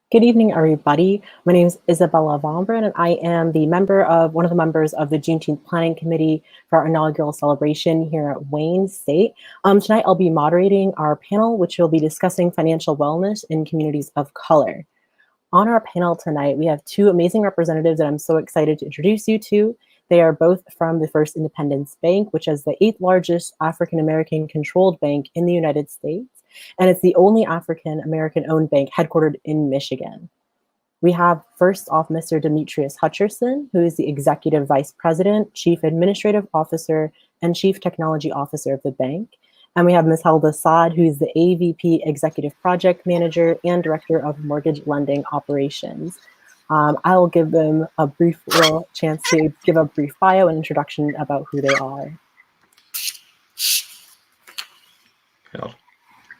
Good evening, everybody. My name is Isabella Vombrin, and I am one of the members of the Juneteenth Planning Committee for our inaugural celebration here at Wayne State. Tonight, I'll be moderating our panel, which will be discussing financial wellness in communities of color. On our panel tonight, we have two amazing representatives that I'm so excited to introduce you to. They are both from the First Independence Bank, which is the 8th largest African-American controlled bank in the United States, and it's the only African-American owned bank headquartered in Michigan. We have first off Mr. Demetrius Hutcherson, who is the Executive Vice President, Chief Administrative Officer, and Chief Technology Officer of the bank. And we have Ms. Helda Saad, who is the AVP Executive Project Manager and Director of Mortgage Lending Operations. I'll give them a brief chance to give a brief bio and introduction about who they are.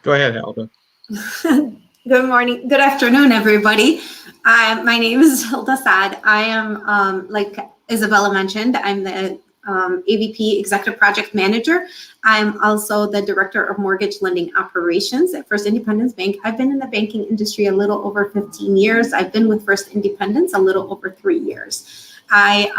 Go ahead, Helda. Good morning, good afternoon, everybody. My name is Hilda Saad. I am, like Isabella mentioned, I'm the AVP Executive Project Manager. I'm also the Director of Mortgage Lending Operations at First Independence Bank. I've been in the banking industry a little over 15 years. I've been with First Independence a little over 3 years. I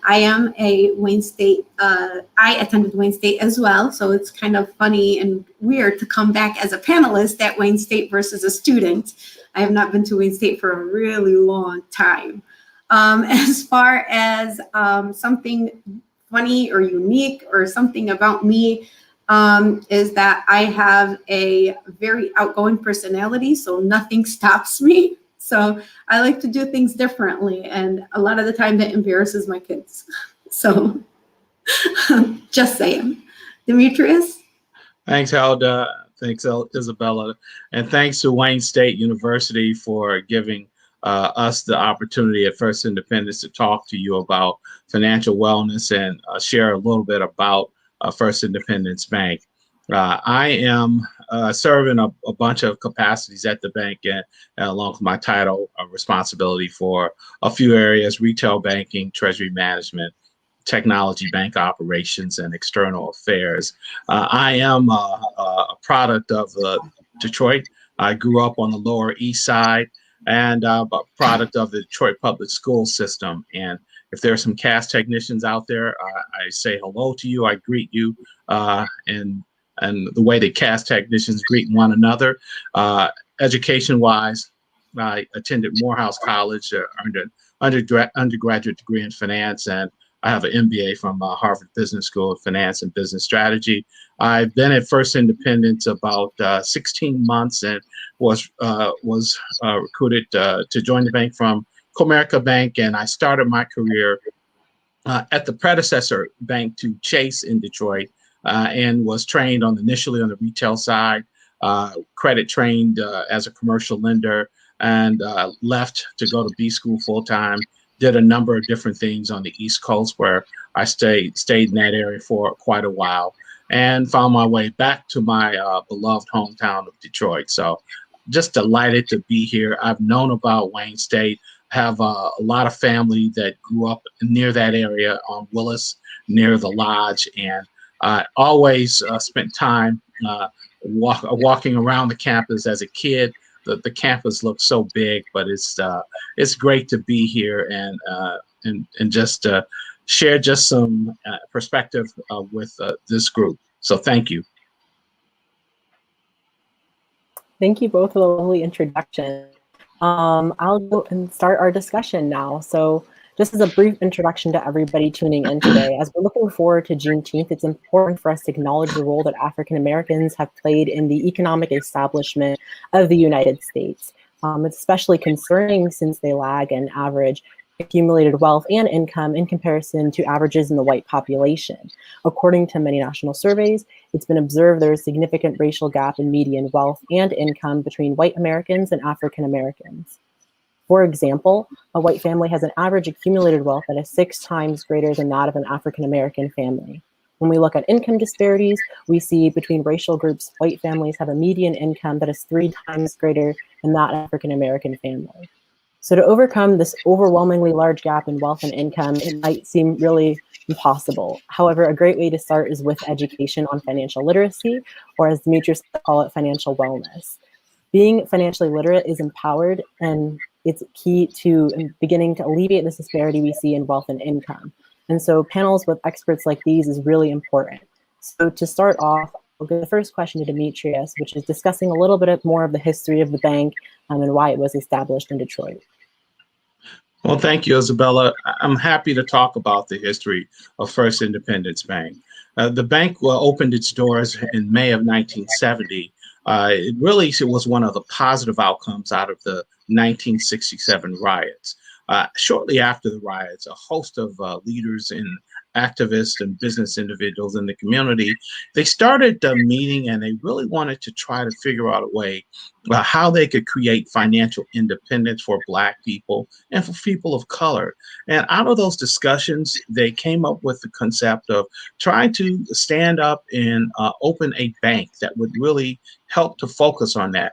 am a Wayne State, I attended Wayne State as well, so it's kind of funny and weird to come back as a panelist at Wayne State versus a student. I have not been to Wayne State for a really long time. As far as something funny or unique or something about me is that I have a very outgoing personality, so nothing stops me. So I like to do things differently, and a lot of the time that embarrasses my kids. So just saying. Demetrius? Thanks, Helda. Thanks, Isabella. And thanks to Wayne State University for giving us the opportunity at First Independence to talk to you about financial wellness and share a little bit about First Independence Bank. I am serving a bunch of capacities at the bank, and along with my title, responsibility for a few areas: retail banking, treasury management, technology, bank operations, and external affairs. I am a product of Detroit. I grew up on the Lower East Side, and a product of the Detroit public school system. And if there are some CAS technicians out there, I say hello to you, I greet you, and the way that CAS technicians greet one another. Education-wise, I attended Morehouse College, earned an undergraduate degree in finance, and I have an MBA from Harvard Business School of Finance and Business Strategy. I've been at First Independence about 16 months and was recruited to join the bank from Comerica Bank, and I started my career at the predecessor bank to Chase in Detroit, and was trained initially on the retail side, credit trained as a commercial lender, and left to go to B school full time. Did a number of different things on the East Coast where I stayed in that area for quite a while, and found my way back to my beloved hometown of Detroit. So just delighted to be here. I've known about Wayne State, have a lot of family that grew up near that area on Willis, near the Lodge, and always spent time walking around the campus as a kid. The campus looks so big, but it's great to be here and just share just some perspective with this group. So thank you. Thank you both for the lovely introduction. I'll go and start our discussion now. So just as a brief introduction to everybody tuning in today, as we're looking forward to Juneteenth, it's important for us to acknowledge the role that African Americans have played in the economic establishment of the United States. It's especially concerning since they lag an average accumulated wealth and income in comparison to averages in the white population. According to many national surveys, it's been observed there is a significant racial gap in median wealth and income between white Americans and African Americans. For example, a white family has an average accumulated wealth that is 6 times greater than that of an African-American family. When we look at income disparities, we see between racial groups, white families have a median income that is 3 times greater than that of African-American family. So to overcome this overwhelmingly large gap in wealth and income, it might seem really impossible. However, a great way to start is with education on financial literacy, or as Demetrius call it, financial wellness. being financially literate is empowered, and it's key to beginning to alleviate this disparity we see in wealth and income. And so panels with experts like these is really important. So to start off, I'll go the first question to Demetrius, which is discussing a little bit more of the history of the bank and why it was established in Detroit. Well, thank you, Isabella. I'm happy to talk about the history of First Independence Bank. The bank opened its doors in May of 1970. It really was one of the positive outcomes out of the 1967 riots. Shortly after the riots, a host of leaders and activists and business individuals in the community, they started meeting, and they really wanted to try to figure out a way how they could create financial independence for Black people and for people of color. And out of those discussions, they came up with the concept of trying to stand up and open a bank that would really help to focus on that.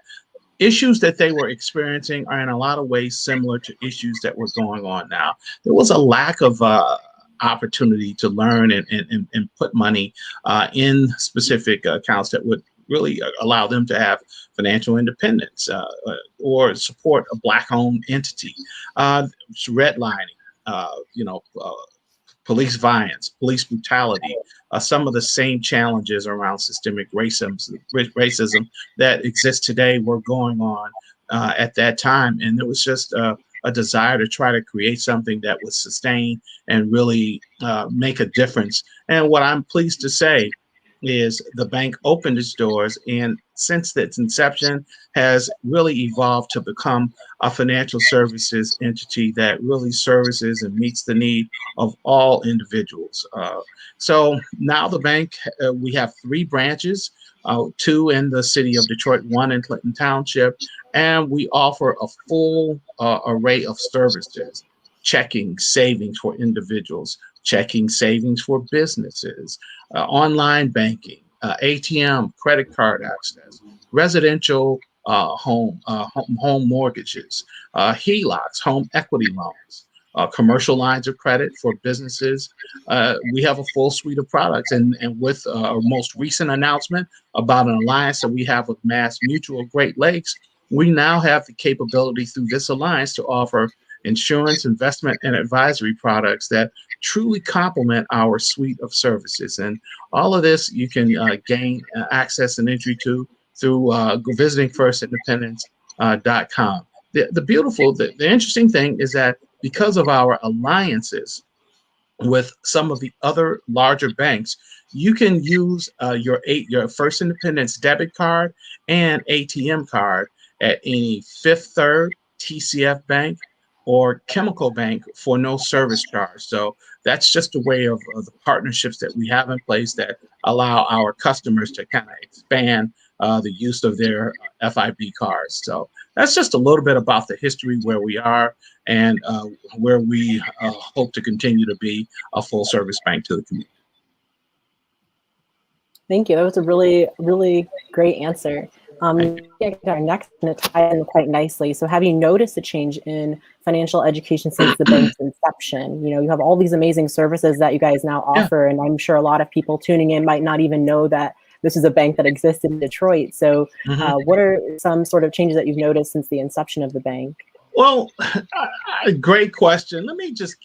Issues that they were experiencing are in a lot of ways similar to issues that were going on now. There was a lack of opportunity to learn and put money in specific accounts that would really allow them to have financial independence or support a Black-owned entity. Redlining, police violence, police brutality, some of the same challenges around systemic racism that exist today were going on at that time. And it was just a desire to try to create something that would sustain and really make a difference. And what I'm pleased to say is the bank opened its doors, and since its inception has really evolved to become a financial services entity that really services and meets the need of all individuals. So now the bank, we have 3 branches, 2 in the city of Detroit, 1 in Clinton Township, and we offer a full array of services: checking, savings for individuals, checking, savings for businesses, online banking, ATM, credit card access, residential home mortgages, HELOCs, home equity loans, commercial lines of credit for businesses. We have a full suite of products, and with our most recent announcement about an alliance that we have with Mass Mutual Great Lakes, we now have the capability through this alliance to offer insurance, investment, and advisory products that truly complement our suite of services. And all of this you can gain access and entry to through visiting firstindependence.com. The interesting thing is that because of our alliances with some of the other larger banks, you can use your First Independence debit card and ATM card at any Fifth Third, TCF Bank, or Chemical Bank for no service charge. So that's just a way of the partnerships that we have in place that allow our customers to kind of expand the use of their FIB cards. So that's just a little bit about the history, where we are, and where we hope to continue to be a full service bank to the community. Thank you. That was a really, really great answer. Our next going to tie in quite nicely. So have you noticed a change in financial education since the bank's inception? You know, you have all these amazing services that you guys now offer, and I'm sure a lot of people tuning in might not even know that this is a bank that exists in Detroit. So what are some sort of changes that you've noticed since the inception of the bank? Well, great question. Let me just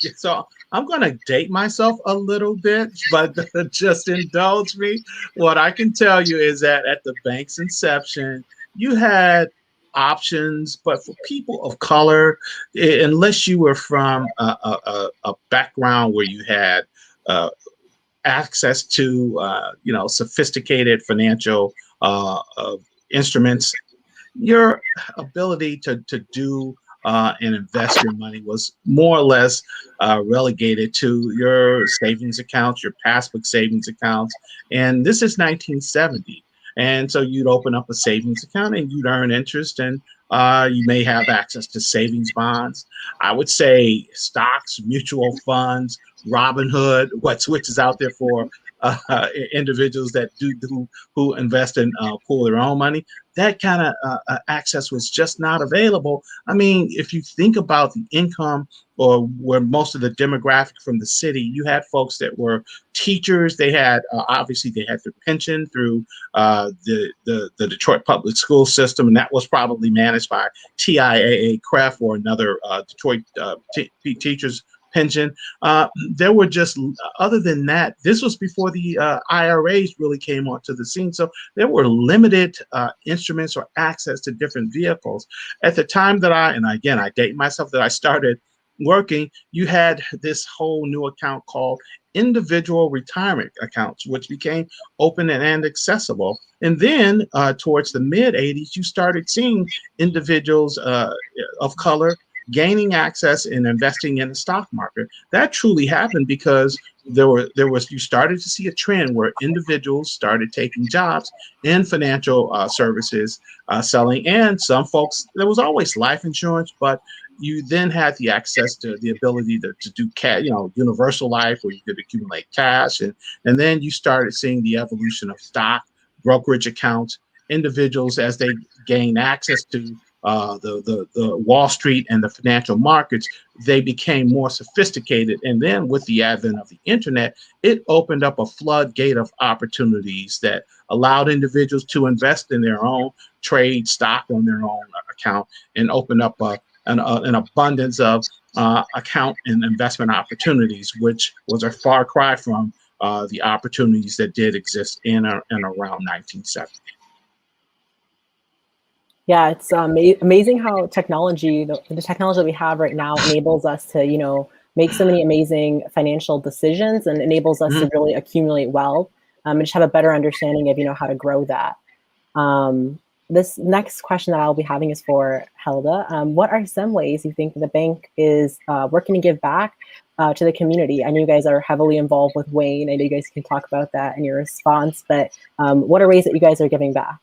I'm going to date myself a little bit, but just indulge me. What I can tell you is that at the bank's inception, you had options, but for people of color, unless you were from a background where you had access to sophisticated financial instruments, your ability to do and invest your money was more or less relegated to your savings accounts, your passbook savings accounts. And this is 1970. And so you'd open up a savings account and you'd earn interest, and you may have access to savings bonds. I would say stocks, mutual funds, Robinhood, which is out there for individuals that who invest and pool their own money. That kind of access was just not available. I mean, if you think about the income or where most of the demographic from the city, you had folks that were teachers. They had obviously they had their pension through the Detroit public school system, and that was probably managed by TIAA CREF or another Detroit teachers pension. There were just, other than that, this was before the IRAs really came onto the scene. So there were limited instruments or access to different vehicles. At the time that and again, I date myself, that I started working, you had this whole new account called individual retirement accounts, which became open and accessible. And then towards the mid 80s, you started seeing individuals of color gaining access and investing in the stock market. That truly happened because you started to see a trend where individuals started taking jobs in financial services, selling, and some folks, there was always life insurance, but you then had the access to the ability to do universal life, where you could accumulate cash, and then you started seeing the evolution of stock brokerage accounts. Individuals, as they gain access to the Wall Street and the financial markets, they became more sophisticated. And then with the advent of the internet, it opened up a floodgate of opportunities that allowed individuals to invest in their own trade stock on their own account, and open up an abundance of account and investment opportunities, which was a far cry from the opportunities that did exist in and around 1970. Yeah, it's amazing how technology, the technology that we have right now, enables us to, make so many amazing financial decisions, and enables us to really accumulate wealth, and just have a better understanding of, how to grow that. This next question that I'll be having is for Helda. What are some ways you think the bank is working to give back to the community? I know you guys are heavily involved with Wayne. I know you guys can talk about that in your response, but what are ways that you guys are giving back?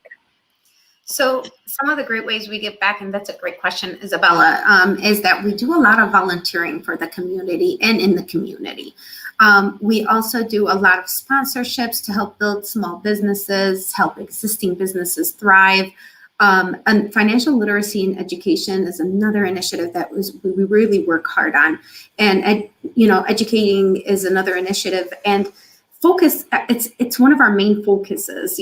So some of the great ways we give back, and that's a great question, Isabella, is that we do a lot of volunteering for the community and in the community. We also do a lot of sponsorships to help build small businesses, help existing businesses thrive. And financial literacy and education is another initiative that we really work hard on. And educating is another initiative. And focus, it's one of our main focuses,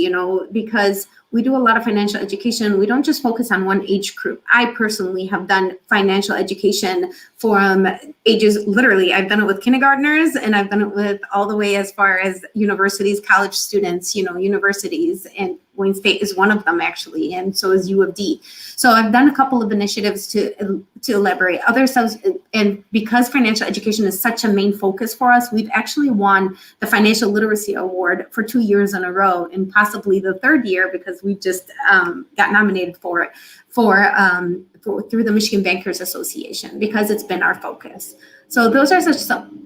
because we do a lot of financial education. We don't just focus on one age group. I personally have done financial education from ages, literally, I've done it with kindergartners, and I've done it with all the way as far as universities, college students, universities, and Wayne State is one of them, actually, and so is U of D. So I've done a couple of initiatives to elaborate. Others, and because financial education is such a main focus for us, we've actually won the Financial Literacy Award for 2 years in a row, and possibly the third year, because we just got nominated for it through the Michigan Bankers Association, because it's been our focus. So those are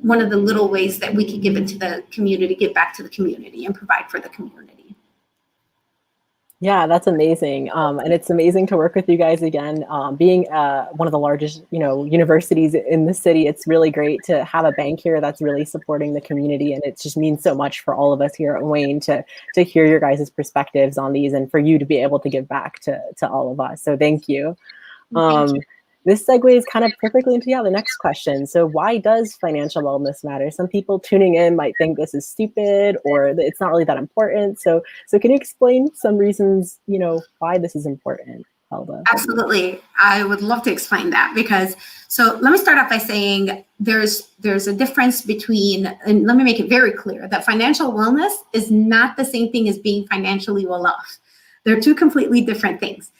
one of the little ways that we can give into the community, give back to the community, and provide for the community. Yeah, that's amazing. And it's amazing to work with you guys again. Being one of the largest, universities in the city, it's really great to have a bank here that's really supporting the community. And it just means so much for all of us here at Wayne to hear your guys' perspectives on these, and for you to be able to give back to all of us. So thank you. Thank you. This segues kind of perfectly into the next question. So why does financial wellness matter? Some people tuning in might think this is stupid, or that it's not really that important. So can you explain some reasons, why this is important, Helda? Absolutely. I would love to explain that, so let me start off by saying there's a difference between, and let me make it very clear, that financial wellness is not the same thing as being financially well off. They're two completely different things.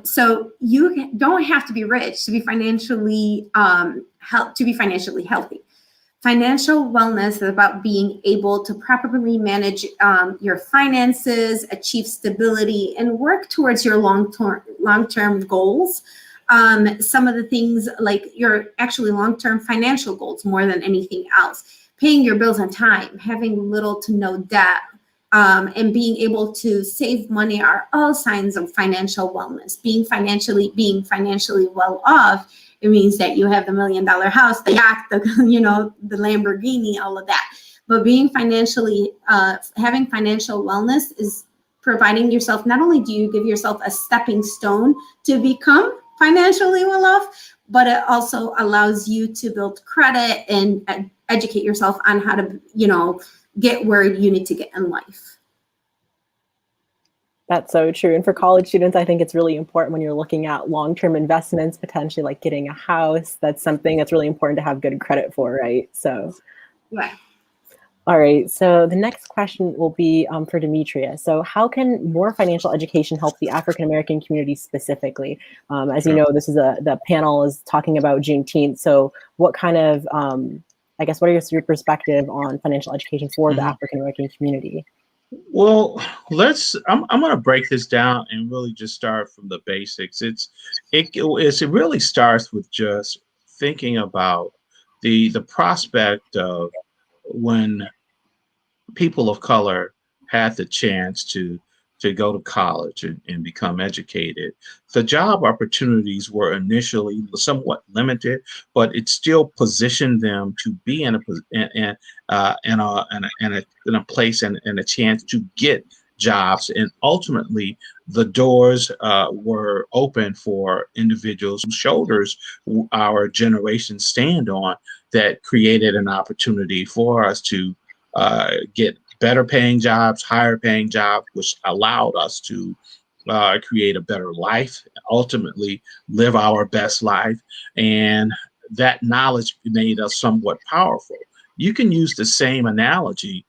So you don't have to be rich to be financially healthy. Financial wellness is about being able to properly manage your finances, achieve stability, and work towards your long-term goals. Some of the things, like your actually long-term financial goals, more than anything else, paying your bills on time, having little to no debt, and being able to save money are all signs of financial wellness. Being financially well off, it means that you have the $1 million house, the yacht, the Lamborghini, all of that. but being financially, having financial wellness is providing yourself, not only do you give yourself a stepping stone to become financially well off, but it also allows you to build credit and educate yourself on how to, get where you need to get in life. That's so true. And for college students, I think it's really important when you're looking at long-term investments, potentially like getting a house. That's something that's really important to have good credit for, right? So, Right. All right. So the next question will be for Demetria. So how can more financial education help the African-American community specifically? As you know, this is the panel is talking about Juneteenth. So what kind of, I guess, what are your perspective on financial education for the African-American community? Well, I'm going to break this down and really just start from the basics. It really starts with just thinking about the prospect of when people of color had the chance to go to college and become educated. The job opportunities were initially somewhat limited, but it still positioned them to be in a place and a chance to get jobs. And ultimately, the doors were open for individuals whose shoulders our generation stand on, that created an opportunity for us to get better paying jobs, higher paying jobs, which allowed us to create a better life, ultimately live our best life. And that knowledge made us somewhat powerful. You can use the same analogy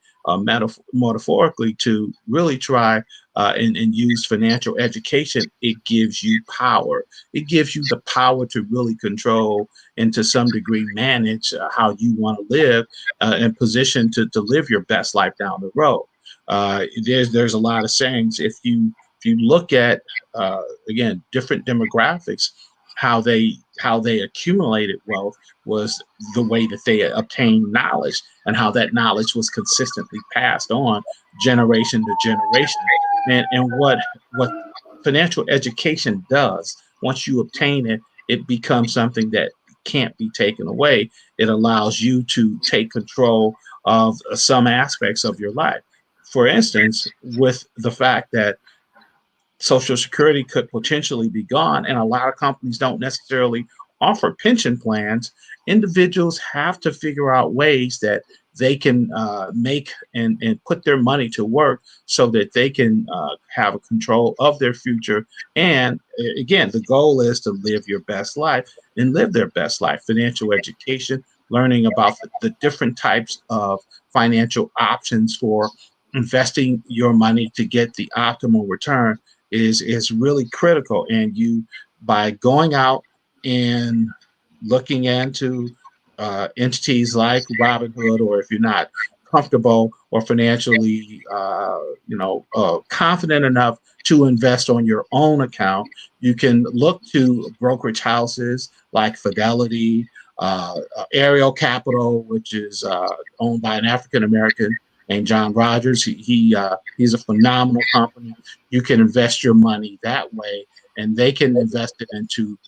metaphorically to really try and use financial education. It gives you power. It gives you the power to really control and to some degree manage how you want to live and position to live your best life down the road. There's a lot of sayings. If you look at again different demographics, how they accumulated wealth was the way that they obtained knowledge, and how that knowledge was consistently passed on generation to generation. And what financial education does, once you obtain it, it becomes something that can't be taken away. It allows you to take control of some aspects of your life. For instance, with the fact that Social Security could potentially be gone, and a lot of companies don't necessarily offer pension plans, individuals have to figure out ways that they can make and put their money to work so that they can have a control of their future. And again, the goal is to live your best life and live their best life. Financial education, learning about the different types of financial options for investing your money to get the optimal return is really critical. And you, by going out and looking into entities like Robinhood, or if you're not comfortable or financially confident enough to invest on your own account, you can look to brokerage houses like Fidelity, Ariel Capital, which is owned by an African American named John Rogers. He's a phenomenal company. You can invest your money that way, and they can invest it into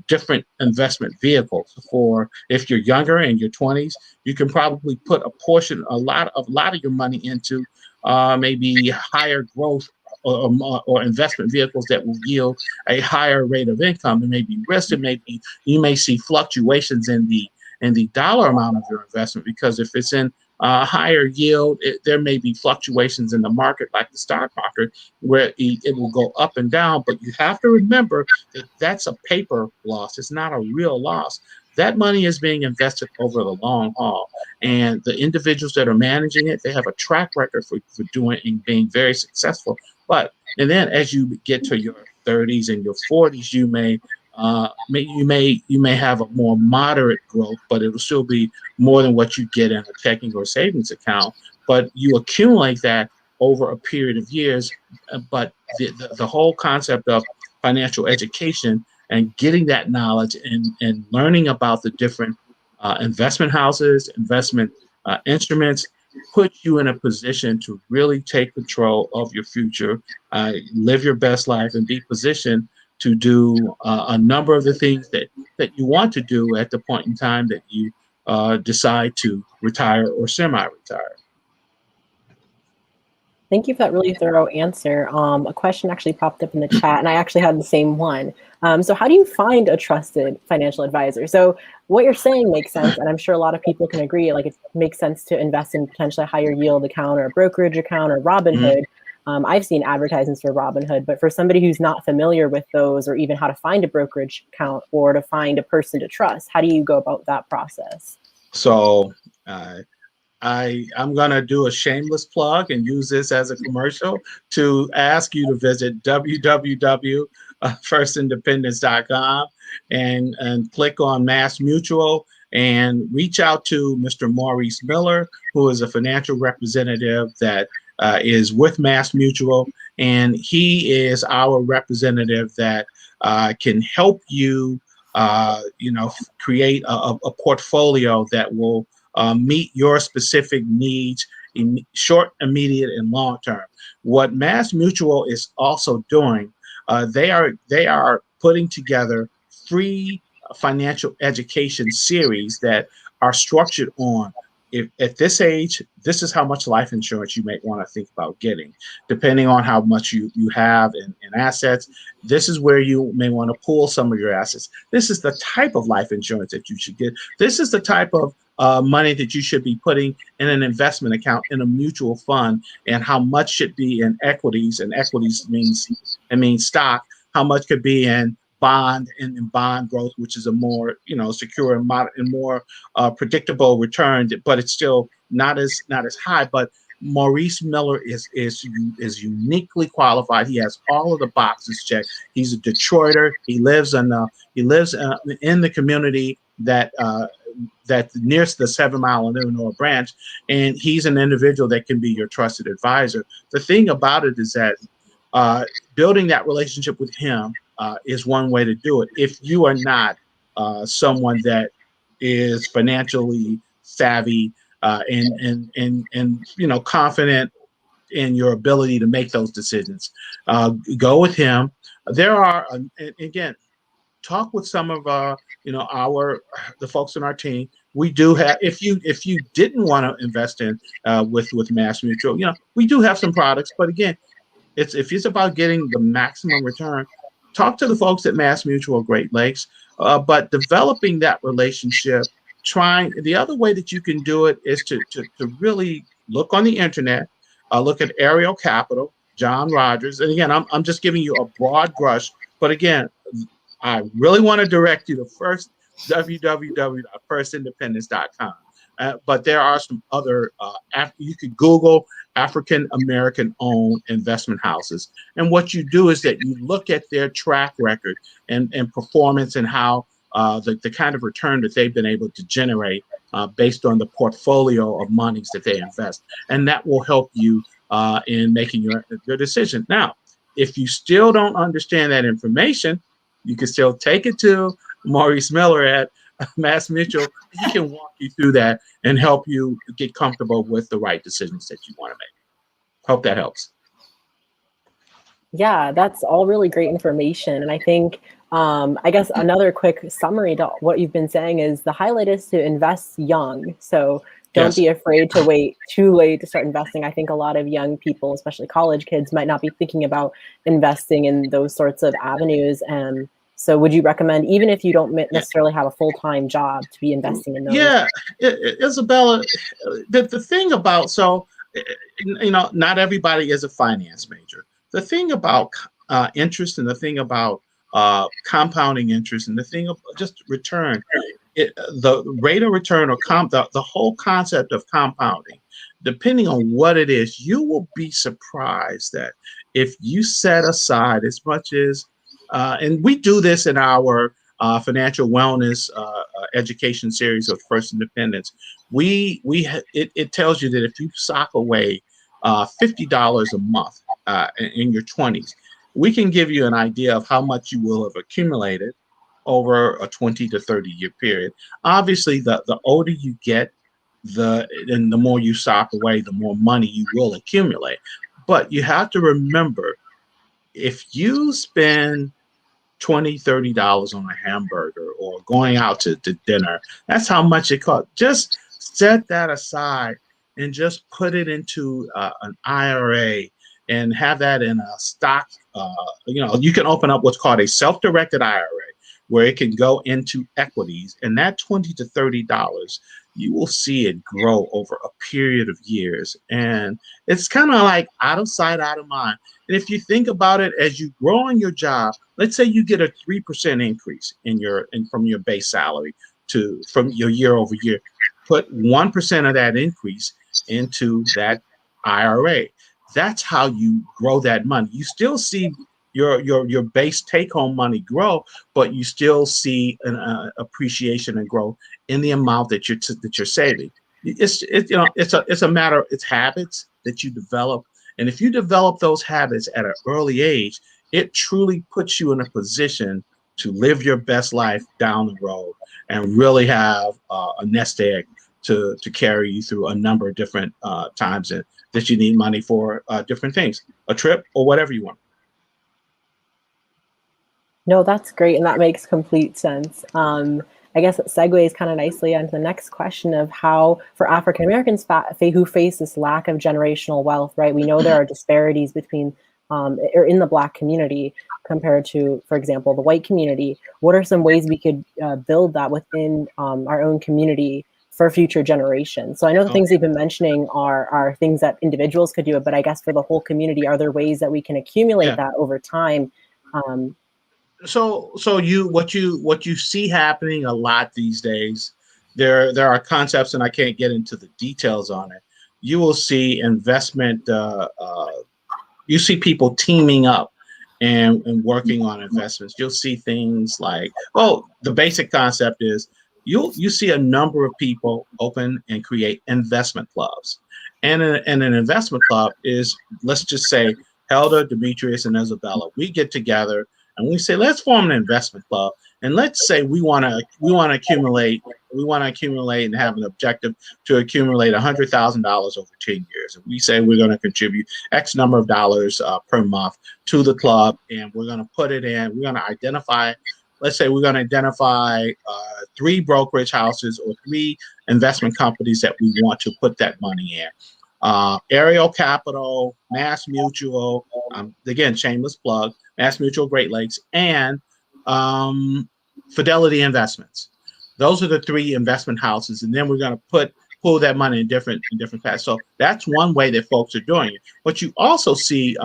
different investment vehicles. For if you're younger, in your 20s, you can probably put a lot of your money into maybe higher growth or investment vehicles that will yield a higher rate of income. It may be risk. You may see fluctuations in the dollar amount of your investment, because if it's in higher yield, there may be fluctuations in the market, like the stock market, where it will go up and down. But you have to remember that that's a paper loss. It's not a real loss. That money is being invested over the long haul. And the individuals that are managing it, they have a track record for doing and being very successful. And then as you get to your 30s and your 40s, you may have a more moderate growth, but it'll still be more than what you get in a checking or savings account. But you accumulate that over a period of years. But the whole concept of financial education and getting that knowledge and learning about the different investment houses, investment instruments, put you in a position to really take control of your future, live your best life, and be positioned to do a number of the things that you want to do at the point in time that you decide to retire or semi-retire. Thank you for that really thorough answer. A question actually popped up in the chat, and I actually had the same one. So how do you find a trusted financial advisor? So what you're saying makes sense, and I'm sure a lot of people can agree, like it makes sense to invest in potentially a higher yield account or a brokerage account or Robinhood. I've seen advertisements for Robinhood, but for somebody who's not familiar with those or even how to find a brokerage account or to find a person to trust, how do you go about that process? So I'm going to do a shameless plug and use this as a commercial to ask you to visit www.firstindependence.com and click on Mass Mutual and reach out to Mr. Maurice Miller, who is a financial representative that is with Mass Mutual. And he is our representative that can help you, create a portfolio that will meet your specific needs in short, immediate, and long term. What Mass Mutual is also doing, they are putting together free financial education series that are structured on, if at this age, this is how much life insurance you may want to think about getting. Depending on how much you have in assets, this is where you may want to pool some of your assets. This is the type of life insurance that you should get. This is the type of money that you should be putting in an investment account in a mutual fund, and how much should be in equities. And equities means stock. How much could be in bond and in bond growth, which is a more secure and more predictable return, but it's still not as high. But Maurice Miller is uniquely qualified. He has all of the boxes checked. He's a Detroiter. He lives in the community that near the 7 Mile and Illinois branch, and he's an individual that can be your trusted advisor. The thing about it is that building that relationship with him is one way to do it. If you are not someone that is financially savvy and confident in your ability to make those decisions, go with him. There are again, talk with some of the folks in our team. We do have, if you didn't want to invest in with Mass Mutual, we do have some products, but again, if it's about getting the maximum return, talk to the folks at Mass Mutual Great Lakes. But developing that relationship, the other way that you can do it is to really look on the internet, look at Ariel Capital, John Rogers. And again, I'm just giving you a broad brush, but again, I really want to direct you to www.firstindependence.com. But there are some other, you could Google African American owned investment houses. And what you do is that you look at their track record and performance, and how the kind of return that they've been able to generate based on the portfolio of monies that they invest. And that will help you in making your decision. Now, if you still don't understand that information, you can still take it to Maurice Miller at Mass Mutual. He can walk you through that and help you get comfortable with the right decisions that you want to make. Hope that helps. Yeah, that's all really great information. And I think, I guess another quick summary to what you've been saying is the highlight is to invest young. So don't be afraid to wait too late to start investing. I think a lot of young people, especially college kids, might not be thinking about investing in those sorts of avenues. And so would you recommend, even if you don't necessarily have a full-time job, to be investing in those? Yeah, Isabella, the thing about, not everybody is a finance major. The thing about interest, and the thing about compounding interest, and the thing of just return, the rate of return, or the whole concept of compounding, depending on what it is, you will be surprised that if you set aside as much as, and we do this in our financial wellness education series of First Independence, it tells you that if you sock away $50 a month in your 20s, we can give you an idea of how much you will have accumulated over a 20 to 30 year period. Obviously, the older you get, and the more you sock away, the more money you will accumulate. But you have to remember, if you spend $20, $30 on a hamburger or going out to dinner. That's how much it costs. Just set that aside and just put it into an IRA and have that in a stock. You can open up what's called a self-directed IRA where it can go into equities, and that $20 to $30, you will see it grow over a period of years. And it's kind of like out of sight, out of mind. And if you think about it, as you grow in your job, let's say you get a 3% increase from your base salary from your year over year, put 1% of that increase into that IRA. That's how you grow that money. You still see your base take home money grow, but you still see an appreciation and growth in the amount that you're saving. It's a matter. It's habits that you develop, and if you develop those habits at an early age, it truly puts you in a position to live your best life down the road and really have a nest egg to carry you through a number of different times that you need money for different things, a trip or whatever you want. No, that's great, and that makes complete sense. I guess it segues kind of nicely onto the next question of how, for African Americans who face this lack of generational wealth, right? We know there are disparities between or in the Black community compared to, for example, the white community. What are some ways we could build that within our own community for future generations? So I know the things you've been mentioning are things that individuals could do, but I guess for the whole community, are there ways that we can accumulate that over time? So what you see happening a lot these days, there are concepts, and I can't get into the details on it. You will see investment. You see people teaming up and working on investments. You'll see things like, the basic concept is you see a number of people open and create investment clubs, and an investment club is, let's just say, Helder, Demetrius, and Isabella. We get together and we say, let's form an investment club, and let's say we want to accumulate and have an objective to accumulate $100,000 over 10 years. And we say we're going to contribute X number of dollars per month to the club, and we're going to put it in. We're going to identify. Let's say we're going to identify 3 brokerage houses or 3 investment companies that we want to put that money in. Ariel Capital, Mass Mutual, again, shameless plug, Mass Mutual, Great Lakes, and Fidelity Investments. Those are the 3 investment houses, and then we're going to pull that money in different paths. So that's one way that folks are doing it. What you also see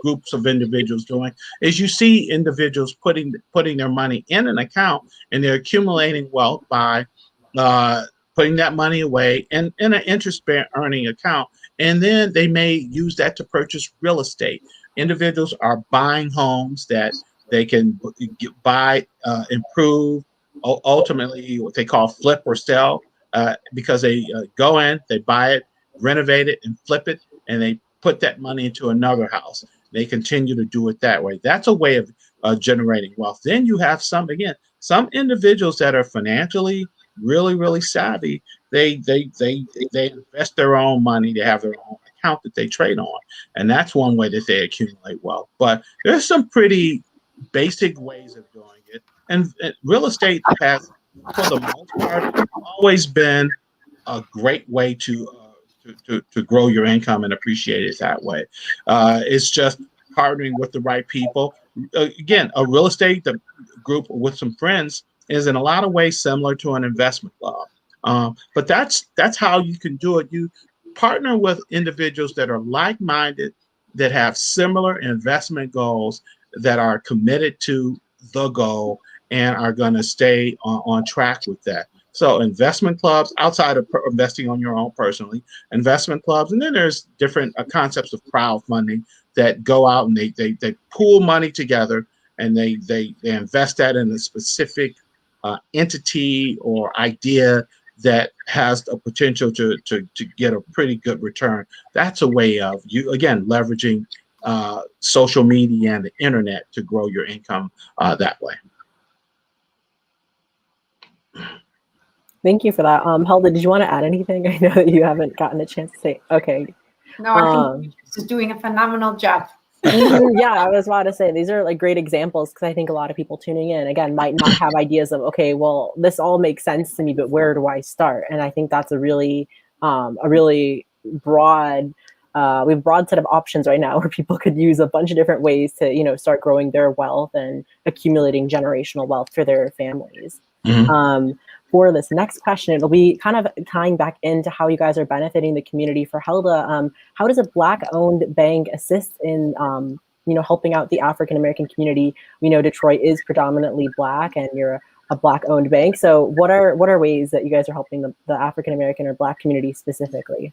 groups of individuals doing is you see individuals putting their money in an account, and they're accumulating wealth by putting that money away in an interest-earning account, and then they may use that to purchase real estate. Individuals are buying homes that they can buy, improve, ultimately what they call flip or sell, because they go in, they buy it, renovate it, and flip it, and they put that money into another house. They continue to do it that way. That's a way of generating wealth. Then you have some individuals that are financially really, really savvy. They invest their own money. They have their own account that they trade on, and that's one way that they accumulate wealth. But there's some pretty basic ways of doing it, and real estate has, for the most part, always been a great way to grow your income and appreciate it that way. It's just partnering with the right people. Again, a real estate group with some friends is in a lot of ways similar to an investment club. But that's how you can do it. You partner with individuals that are like-minded, that have similar investment goals, that are committed to the goal and are going to stay on track with that. So investment clubs, outside of investing on your own personally, investment clubs, and then there's different concepts of crowdfunding that go out and they pool money together, and they invest that in a specific entity or idea that has a potential to get a pretty good return. That's a way of you, again, leveraging social media and the internet to grow your income that way. Thank you for that. Helda, did you want to add anything? I know that you haven't gotten a chance to say. Okay. No, I think she's doing a phenomenal job. Yeah, I was about to say these are like great examples because I think a lot of people tuning in again might not have ideas of, okay, well, this all makes sense to me, but where do I start? And I think that's a really broad we have a broad set of options right now where people could use a bunch of different ways to, start growing their wealth and accumulating generational wealth for their families. Mhm. For this next question, it'll be kind of tying back into how you guys are benefiting the community. For Helda, how does a Black-owned bank assist in, helping out the African American community? We know Detroit is predominantly Black, and you're a Black-owned bank. So, what are ways that you guys are helping the African American or Black community specifically?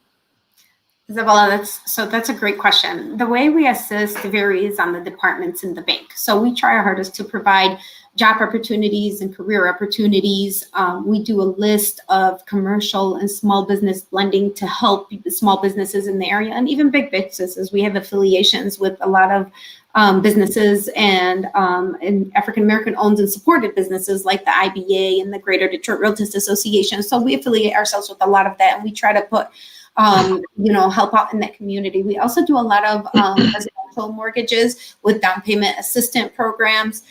Isabella, that's a great question. The way we assist varies on the departments in the bank. So we try our hardest to provide job opportunities and career opportunities. We do a list of commercial and small business lending to help small businesses in the area and even big businesses. We have affiliations with a lot of businesses and African American owned and supported businesses like the IBA and the Greater Detroit Realtors Association. So we affiliate ourselves with a lot of that, and we try to put help out in that community. We also do a lot of residential mortgages with down payment assistance programs.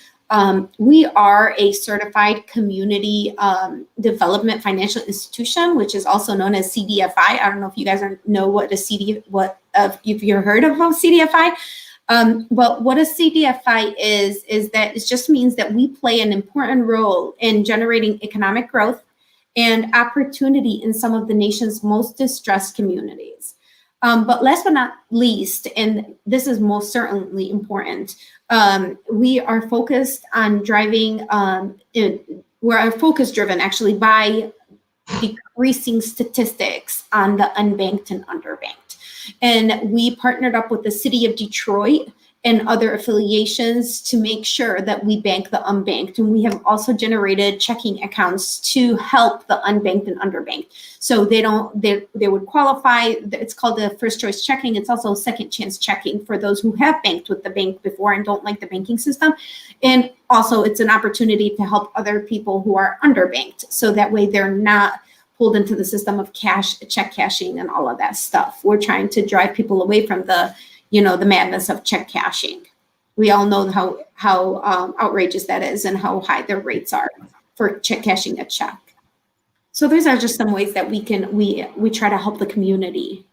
We are a certified community development financial institution, which is also known as CDFI. I don't know if you guys know what if you've heard of CDFI. But what a CDFI is that it just means that we play an important role in generating economic growth and opportunity in some of the nation's most distressed communities. But last but not least, and this is most certainly important, we are focused on driving, we're focus driven actually by decreasing statistics on the unbanked and underbanked. And we partnered up with the city of Detroit and other affiliations to make sure that we bank the unbanked. And we have also generated checking accounts to help the unbanked and underbanked. So they would qualify. It's called the first choice checking. It's also second chance checking for those who have banked with the bank before and don't like the banking system. And also it's an opportunity to help other people who are underbanked. So that way they're not pulled into the system of check cashing and all of that stuff. We're trying to drive people away from the madness of check cashing. We all know how outrageous that is and how high the rates are for check cashing a check. So those are just some ways that we try to help the community.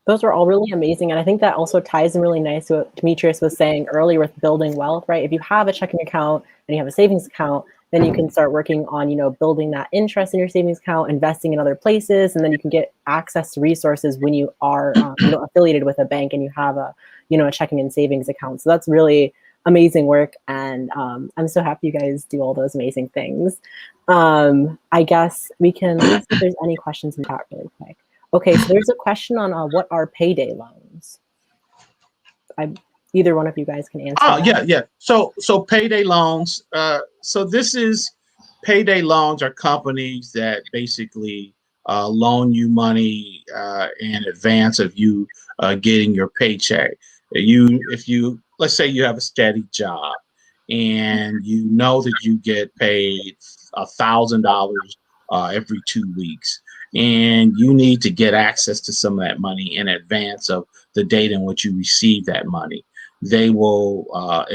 Those are all really amazing. And I think that also ties in really nice to what Demetrius was saying earlier with building wealth, right? If you have a checking account and you have a savings account, then you can start working on, building that interest in your savings account, investing in other places, and then you can get access to resources when you are, affiliated with a bank and you have a checking and savings account. So that's really amazing work, and I'm so happy you guys do all those amazing things. I guess we can let's see if there's any questions in chat really quick. Okay, so there's a question on what are payday loans. Either one of you guys can answer. Oh, yeah. So payday loans. So payday loans are companies that basically loan you money in advance of you getting your paycheck. Let's say you have a steady job and you know that you get paid $1,000 every 2 weeks, and you need to get access to some of that money in advance of the date in which you receive that money. They will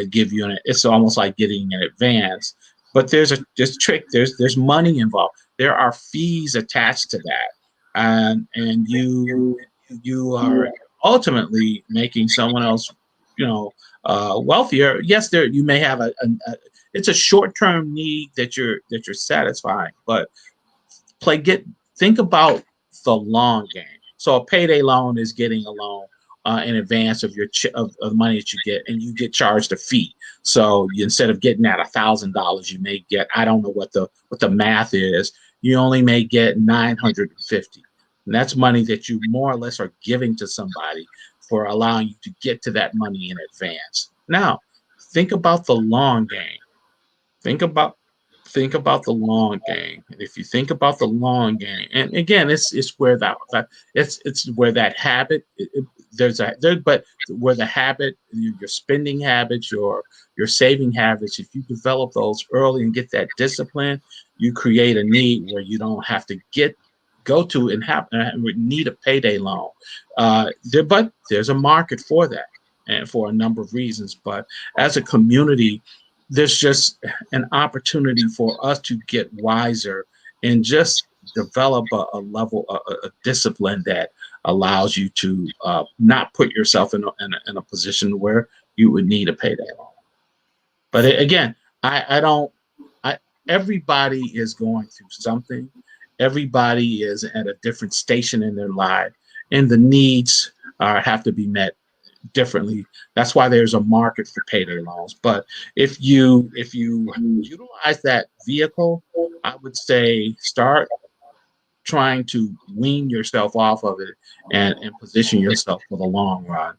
give you it's almost like getting an advance, but there's trick. There's money involved. There are fees attached to that, and you are ultimately making someone else, wealthier. Yes, you may have it's a short-term need that you're satisfying, but think about the long game. So a payday loan is getting a loan in advance of of money that you get, and you get charged a fee. So instead of getting that $1,000, you may get, I don't know what the math is, you only may get $950, and that's money that you more or less are giving to somebody for allowing you to get to that money in advance. Now, think about the long game. Think about the long game. And if you think about the long game, and again, it's where it's where that habit but where the habit, your spending habits, your saving habits, if you develop those early and get that discipline, you create a need where you don't have to go to and need a payday loan. But there's a market for that. and for a number of reasons. But as a community, there's just an opportunity for us to get wiser and just develop a level of discipline that allows you to not put yourself in a position where you would need a payday loan. But again, I don't. Everybody is going through something. Everybody is at a different station in their life, and the needs have to be met differently. That's why there's a market for payday loans. But if you utilize that vehicle, I would say start trying to wean yourself off of it and position yourself for the long run.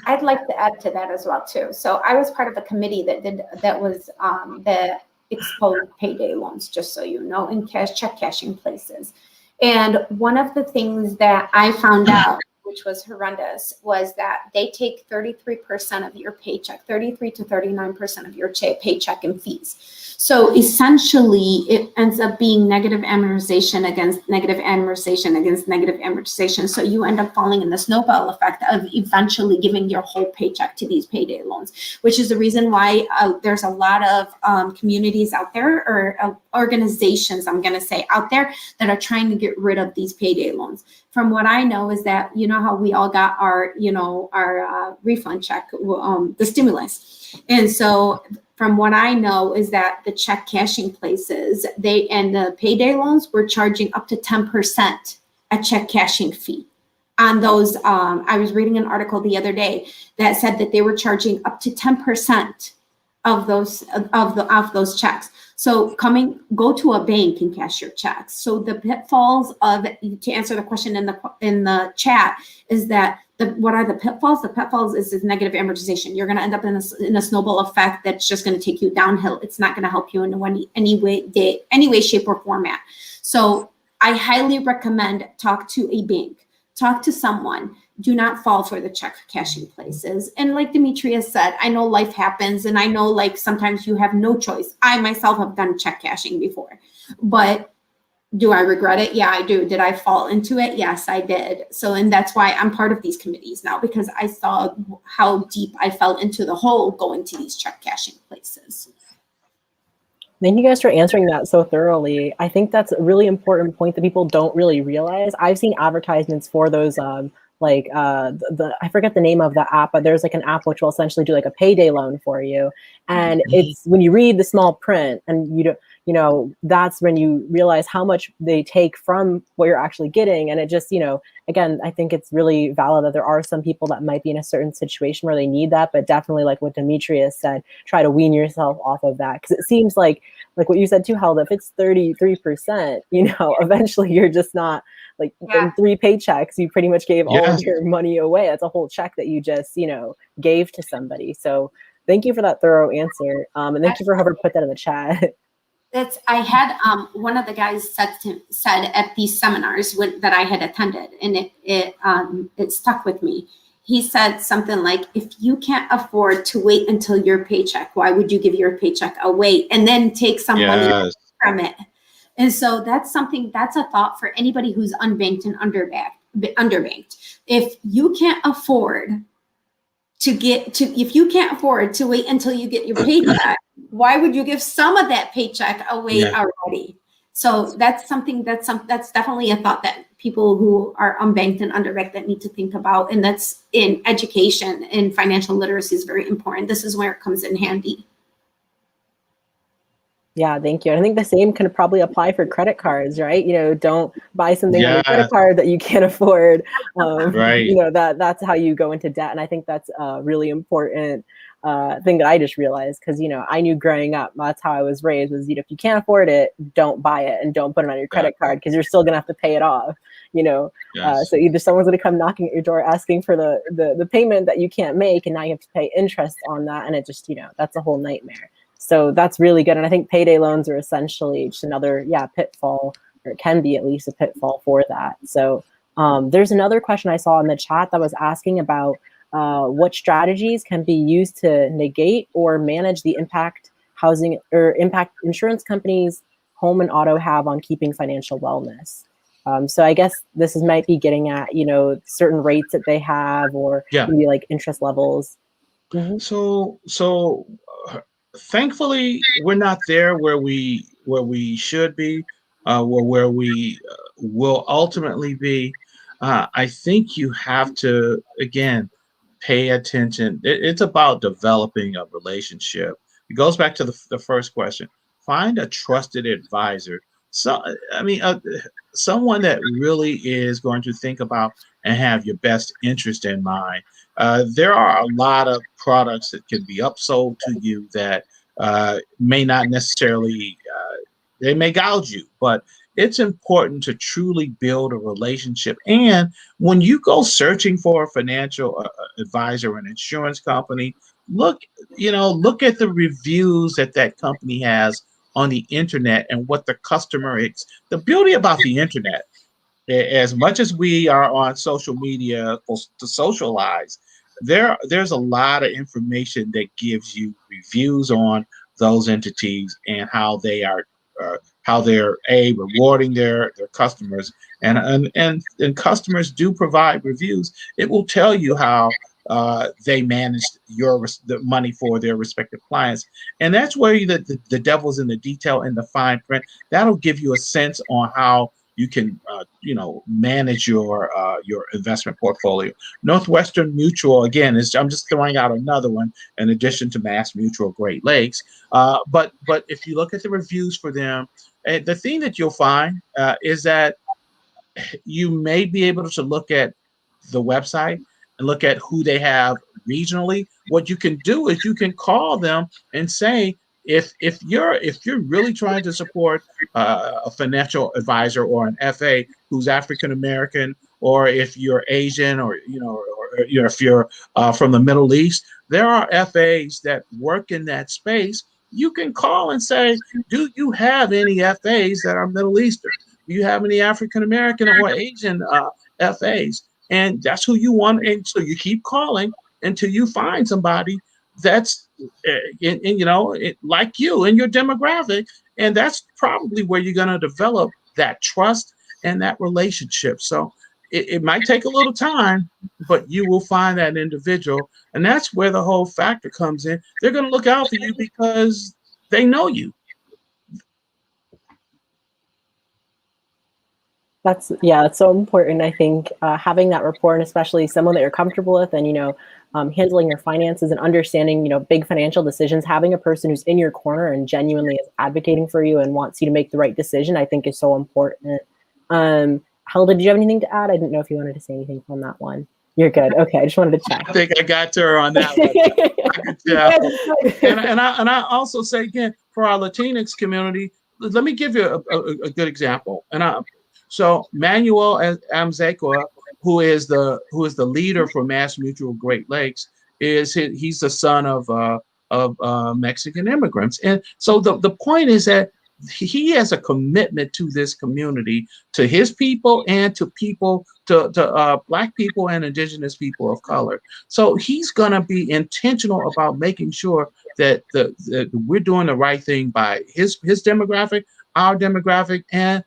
I'd like to add to that as well too. So I was part of a committee that was the exposed payday loans, just so you know, in check cashing places. And one of the things that I found out, which was horrendous, was that they take 33% of your paycheck, 33 to 39% of your paycheck in fees. So essentially, it ends up being negative amortization against negative amortization against negative amortization. So you end up falling in the snowball effect of eventually giving your whole paycheck to these payday loans, which is the reason why there's a lot of communities out there, or organizations, I'm going to say, out there that are trying to get rid of these payday loans. From what I know is that, you know how we all got our, our refund check, the stimulus. And so from what I know is that the check cashing places, and the payday loans were charging up to 10% a check cashing fee on those. I was reading an article the other day that said that they were charging up to 10% of those checks. So go to a bank and cash your checks. So the pitfalls to answer the question in the chat is that what are the pitfalls? The pitfalls is negative amortization. You're going to end up in a snowball effect that's just going to take you downhill. It's not going to help you in any way, shape, or format. So I highly recommend talk to a bank, talk to someone. Do not fall for the check cashing places. And like Demetria said, I know life happens, and I know like sometimes you have no choice. I myself have done check cashing before, but do I regret it? Yeah, I do. Did I fall into it? Yes, I did. So, and that's why I'm part of these committees now, because I saw how deep I fell into the hole going to these check cashing places. Thank you guys for answering that so thoroughly. I think that's a really important point that people don't really realize. I've seen advertisements for those I forget the name of the app, but there's like an app which will essentially do like a payday loan for you. And it's when you read the small print and that's when you realize how much they take from what you're actually getting. And it just, again, I think it's really valid that there are some people that might be in a certain situation where they need that, but definitely like what Demetria said, try to wean yourself off of that. Because it seems like what you said too, Helda, if it's 33%, eventually you're just not in 3 paychecks, you pretty much gave all of your money away. That's a whole check that you just, gave to somebody. So thank you for that thorough answer. And thank you for whoever put that in the chat. I had one of the guys said at these seminars that I had attended, and it stuck with me. He said something like, if you can't afford to wait until your paycheck, why would you give your paycheck away and then take some money from it? And so that's a thought for anybody who's unbanked and underbanked. If you can't afford to wait until you get your paycheck, why would you give some of that paycheck away already? So that's definitely a thought that people who are unbanked and underbanked that need to think about. And that's in education, and financial literacy is very important. This is where it comes in handy. Yeah, thank you. And I think the same can probably apply for credit cards, right? Don't buy something on a credit card that you can't afford. Right. That's how you go into debt. And I think that's a really important thing that I just realized, because, I knew growing up, that's how I was raised, was, if you can't afford it, don't buy it and don't put it on your credit card, because you're still going to have to pay it off, So either someone's going to come knocking at your door asking for the payment that you can't make, and now you have to pay interest on that. And it just, that's a whole nightmare. So that's really good. And I think payday loans are essentially just another, pitfall, or it can be at least a pitfall for that. So there's another question I saw in the chat that was asking about what strategies can be used to negate or manage the impact impact insurance companies, home and auto have on keeping financial wellness. So I guess this might be getting at, certain rates that they have, or Yeah. maybe like interest levels. So thankfully we're not there where we should be, where we will ultimately be. I think you have to again pay attention. It's about developing a relationship. It goes back to the first question. Find a trusted advisor. So I mean, someone that really is going to think about and have your best interest in mind. There are a lot of products that can be upsold to you that may not necessarily, they may gouge you, but it's important to truly build a relationship. And when you go searching for a financial advisor or an insurance company, look, look at the reviews that that company has on the internet and what the customer is. The beauty about the internet, as much as we are on social media to socialize, there's a lot of information that gives you reviews on those entities and how they're rewarding their customers, and customers do provide reviews. It will tell you how they managed the money for their respective clients, and that's where the devil's in the detail in the fine print. That'll give you a sense on how you can manage your investment portfolio. Northwestern Mutual, again, is, I'm just throwing out another one in addition to Mass Mutual, Great Lakes. But if you look at the reviews for them, the thing that you'll find is that you may be able to look at the website and look at who they have regionally. What you can do is you can call them and say, if you're really trying to support a financial advisor or an FA who's African American, or if you're Asian, or if you're from the Middle East, there are FAs that work in that space. You can call and say, do you have any FAs that are Middle Eastern? Do you have any African American or Asian FAs? And that's who you want. And so you keep calling until you find somebody that's like you in your demographic, and that's probably where you're going to develop that trust and that relationship. So it might take a little time, but you will find that individual, and that's where the whole factor comes in. They're going to look out for you because they know you. That's so important. I think having that rapport, and especially someone that you're comfortable with, and handling your finances and understanding big financial decisions, having a person who's in your corner and genuinely is advocating for you and wants you to make the right decision, I think is so important. Helda, did you have anything to add? I didn't know if you wanted to say anything on that one. You're good. Okay, I just wanted to check. I think I got to her on that one. I could tell. And I also say again, for our Latinx community, let me give you a good example. So Manuel Amzekwa, who is the leader for Mass Mutual Great Lakes, he's the son of Mexican immigrants, and so the point is that he has a commitment to this community, to his people, and to Black people and Indigenous people of color. So he's gonna be intentional about making sure that we're doing the right thing by his demographic, our demographic, and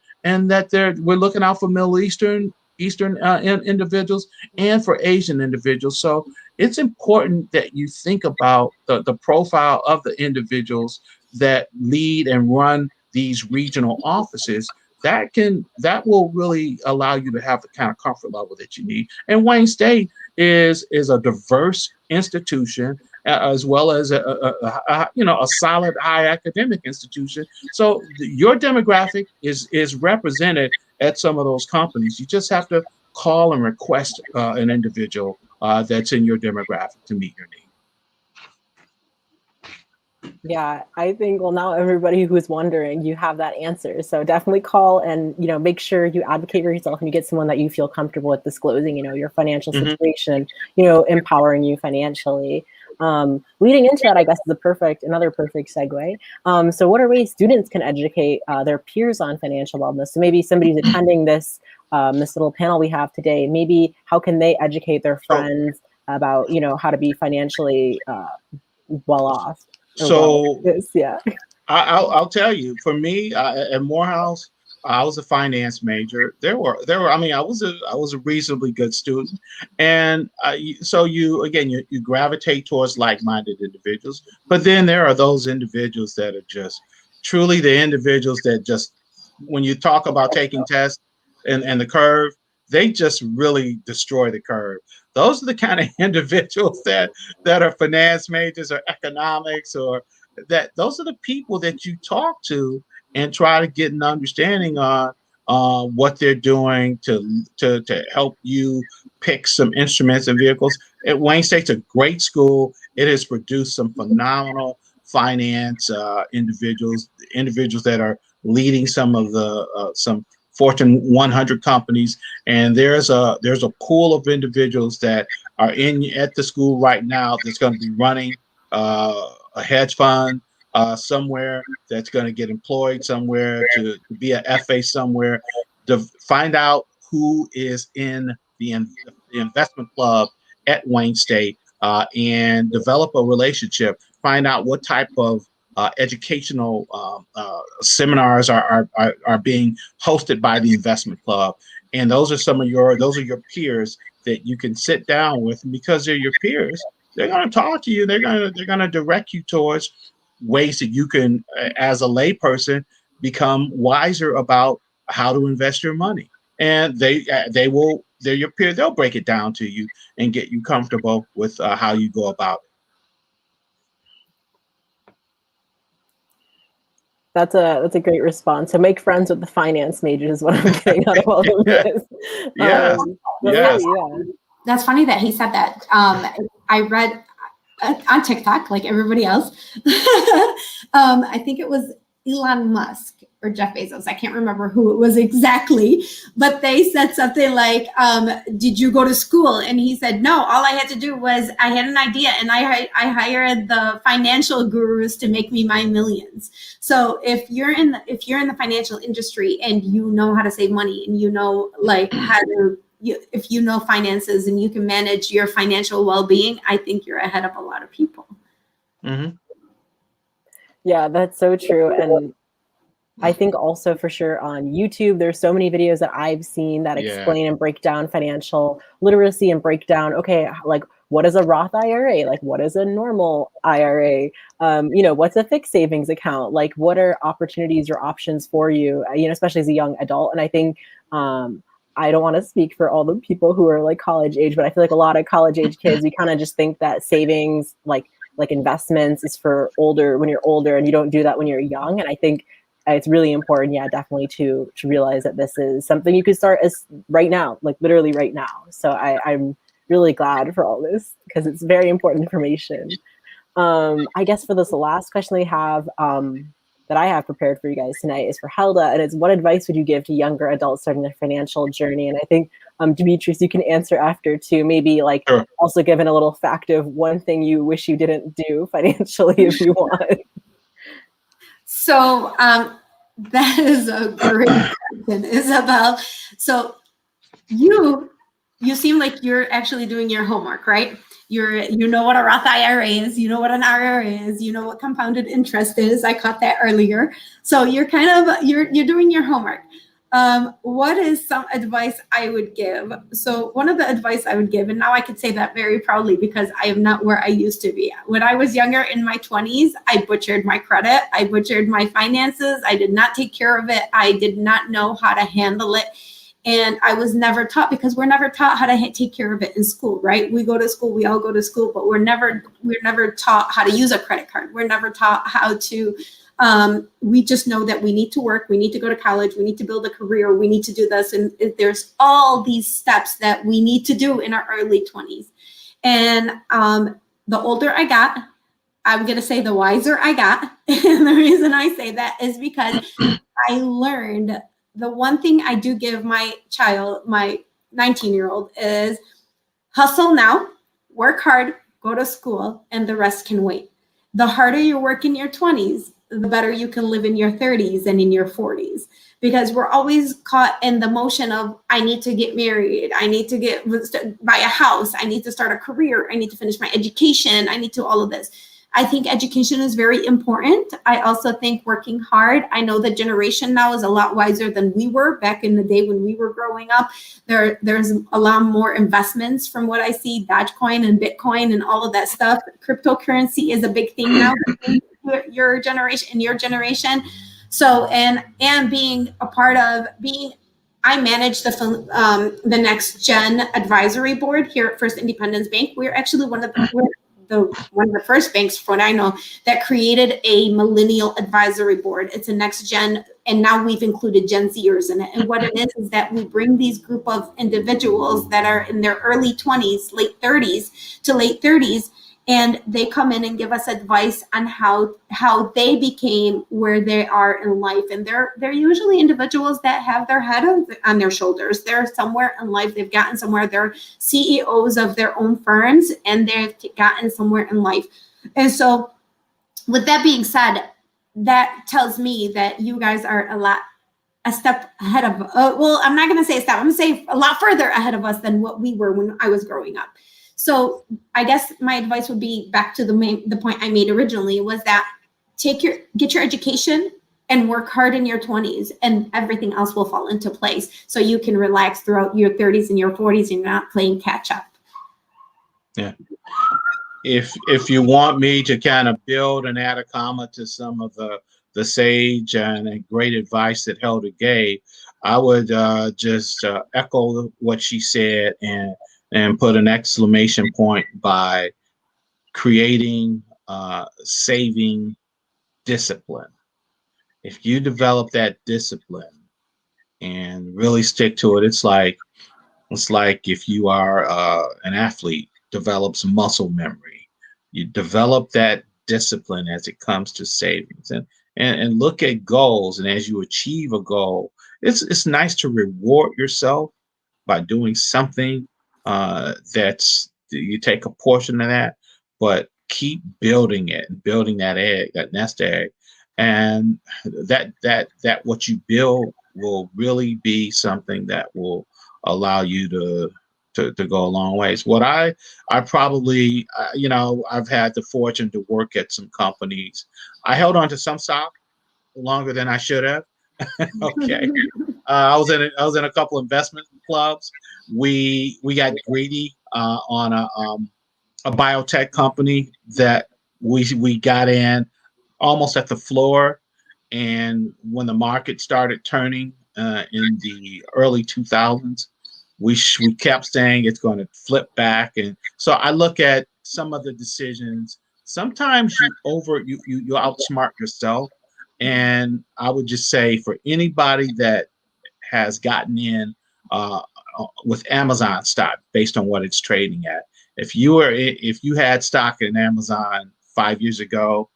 that we're looking out for Middle Eastern individuals and for Asian individuals. So it's important that you think about the profile of the individuals that lead and run these regional offices. That will really allow you to have the kind of comfort level that you need. And Wayne State is a diverse institution, as well as a solid high academic institution. So your demographic is represented at some of those companies. You just have to call and request an individual that's in your demographic to meet your need. Yeah, I think, well, now everybody who's wondering, you have that answer. So definitely call and, make sure you advocate for yourself and you get someone that you feel comfortable with disclosing, your financial situation, empowering you financially. Leading into that, I guess, is another perfect segue. So what are ways students can educate their peers on financial wellness? So maybe somebody's attending this little panel we have today. Maybe how can they educate their friends about, how to be financially well off? So yeah, I'll tell you, for me at Morehouse, I was a finance major. There were. I mean, I was a reasonably good student, and so you gravitate towards like-minded individuals. But then there are those individuals that are just truly the individuals that just, when you talk about taking tests and the curve, they just really destroy the curve. Those are the kind of individuals that are finance majors or economics, or that those are the people that you talk to and try to get an understanding on what they're doing to help you pick some instruments and vehicles. At Wayne State's a great school. It has produced some phenomenal finance individuals that are leading some of the some Fortune 100 companies, and there's a pool of individuals that are at the school right now that's going to be running a hedge fund somewhere, that's going to get employed somewhere to be a FA somewhere, to find out who is in the investment club at Wayne State, and develop a relationship. Find out what type of educational seminars are being hosted by the investment club, and those are your peers that you can sit down with. And because they're your peers, they're going to talk to you. They're going to direct you towards ways that you can, as a layperson, become wiser about how to invest your money. And they're your peer. They'll break it down to you and get you comfortable with how you go about it. That's a great response. So make friends with the finance majors is what I'm getting out of all of this. Yes. Yes. Yeah. That's funny that he said that. I read on TikTok, like everybody else. I think it was Elon Musk or Jeff Bezos. I can't remember who it was exactly, but they said something like, did you go to school? And he said, no, all I had to do was I had an idea and I hired the financial gurus to make me my millions. So if you're in the financial industry and you know how to save money and you know like how to, if you know finances and you can manage your financial well-being, I think you're ahead of a lot of people. Mm-hmm. Yeah, that's so true. And I think also for sure on YouTube, there's so many videos that I've seen that explain and break down financial literacy and break down, okay, like what is a Roth IRA? Like what is a normal IRA? What's a fixed savings account? Like what are opportunities or options for you, especially as a young adult? And I think, I don't want to speak for all the people who are like college age, but I feel like a lot of college age kids, you kind of just think that savings, like investments is for when you're older, and you don't do that when you're young. And I think it's really important, definitely to realize that this is something you could start as right now, like literally right now. So I'm really glad for all this because it's very important information. I guess for this last question we have, that I have prepared for you guys tonight is for Helda, and it's what advice would you give to younger adults starting their financial journey? And I think, Demetrius, you can answer after too, maybe also given a little fact of one thing you wish you didn't do financially if you want. So that is a great question, Isabel. So you seem like you're actually doing your homework, right? You know what a Roth IRA is, you know what an IRA is, you know what compounded interest is. I caught that earlier. So you're you're doing your homework. What is some advice I would give? So one of the advice I would give, and now I could say that very proudly because I am not where I used to be. When I was younger in my 20s, I butchered my credit. I butchered my finances. I did not take care of it. I did not know how to handle it. And I was never taught, because we're never taught how to take care of it in school, right? We go to school, we all go to school, but we're never taught how to use a credit card. We're never taught how to, we just know that we need to work, we need to go to college, we need to build a career, we need to do this. And there's all these steps that we need to do in our early 20s. And the older I got, I'm going to say the wiser I got. And the reason I say that is because I learned the one thing I do give my child, my 19-year-old, is hustle now, work hard, go to school, and the rest can wait. The harder you work in your 20s, the better you can live in your 30s and in your 40s. Because we're always caught in the motion of, I need to get married, I need to buy a house, I need to start a career, I need to finish my education, I need to all of this. I think education is very important. I also think working hard. I know the generation now is a lot wiser than we were back in the day when we were growing up. There's a lot more investments from what I see, Dogecoin and Bitcoin and all of that stuff. Cryptocurrency is a big thing now in your generation. So, and being a part of I manage the Next Gen Advisory Board here at First Independence Bank. We're actually one of the first banks, from what I know, that created a millennial advisory board. It's a next gen, and now we've included Gen Zers in it. And what it is that we bring these group of individuals that are in their early 20s, late 30s to late 30s, and they come in and give us advice on how they became where they are in life. And they're usually individuals that have their head on their shoulders. They're somewhere in life. They've gotten somewhere. They're CEOs of their own firms, and they've gotten somewhere in life. And so with that being said, that tells me that you guys are a step ahead of, well, I'm not going to say a step. I'm going to say a lot further ahead of us than what we were when I was growing up. So I guess my advice would be back to the point I made originally, was that get your education and work hard in your 20s, and everything else will fall into place. So you can relax throughout your 30s and your 40s, and you're not playing catch up. Yeah. If you want me to kind of build and add a comma to some of the sage and great advice that Helda gave, I would just echo what she said and put an exclamation point by creating saving discipline. If you develop that discipline and really stick to it, it's like if you are an athlete, develops muscle memory. You develop that discipline as it comes to savings, and look at goals. And as you achieve a goal, it's nice to reward yourself by doing something that's, you take a portion of that, but keep building it and building that egg, that nest egg, and that what you build will really be something that will allow you to go a long ways. What I probably, I've had the fortune to work at some companies. I held on to some stock longer than I should have. Okay. I was in a couple investment clubs. We got greedy on a biotech company that we got in almost at the floor, and when the market started turning in the early 2000s, we kept saying it's going to flip back. And so I look at some of the decisions. Sometimes you outsmart yourself, and I would just say, for anybody that has gotten in with Amazon stock based on what it's trading at, if you had stock in Amazon 5 years ago,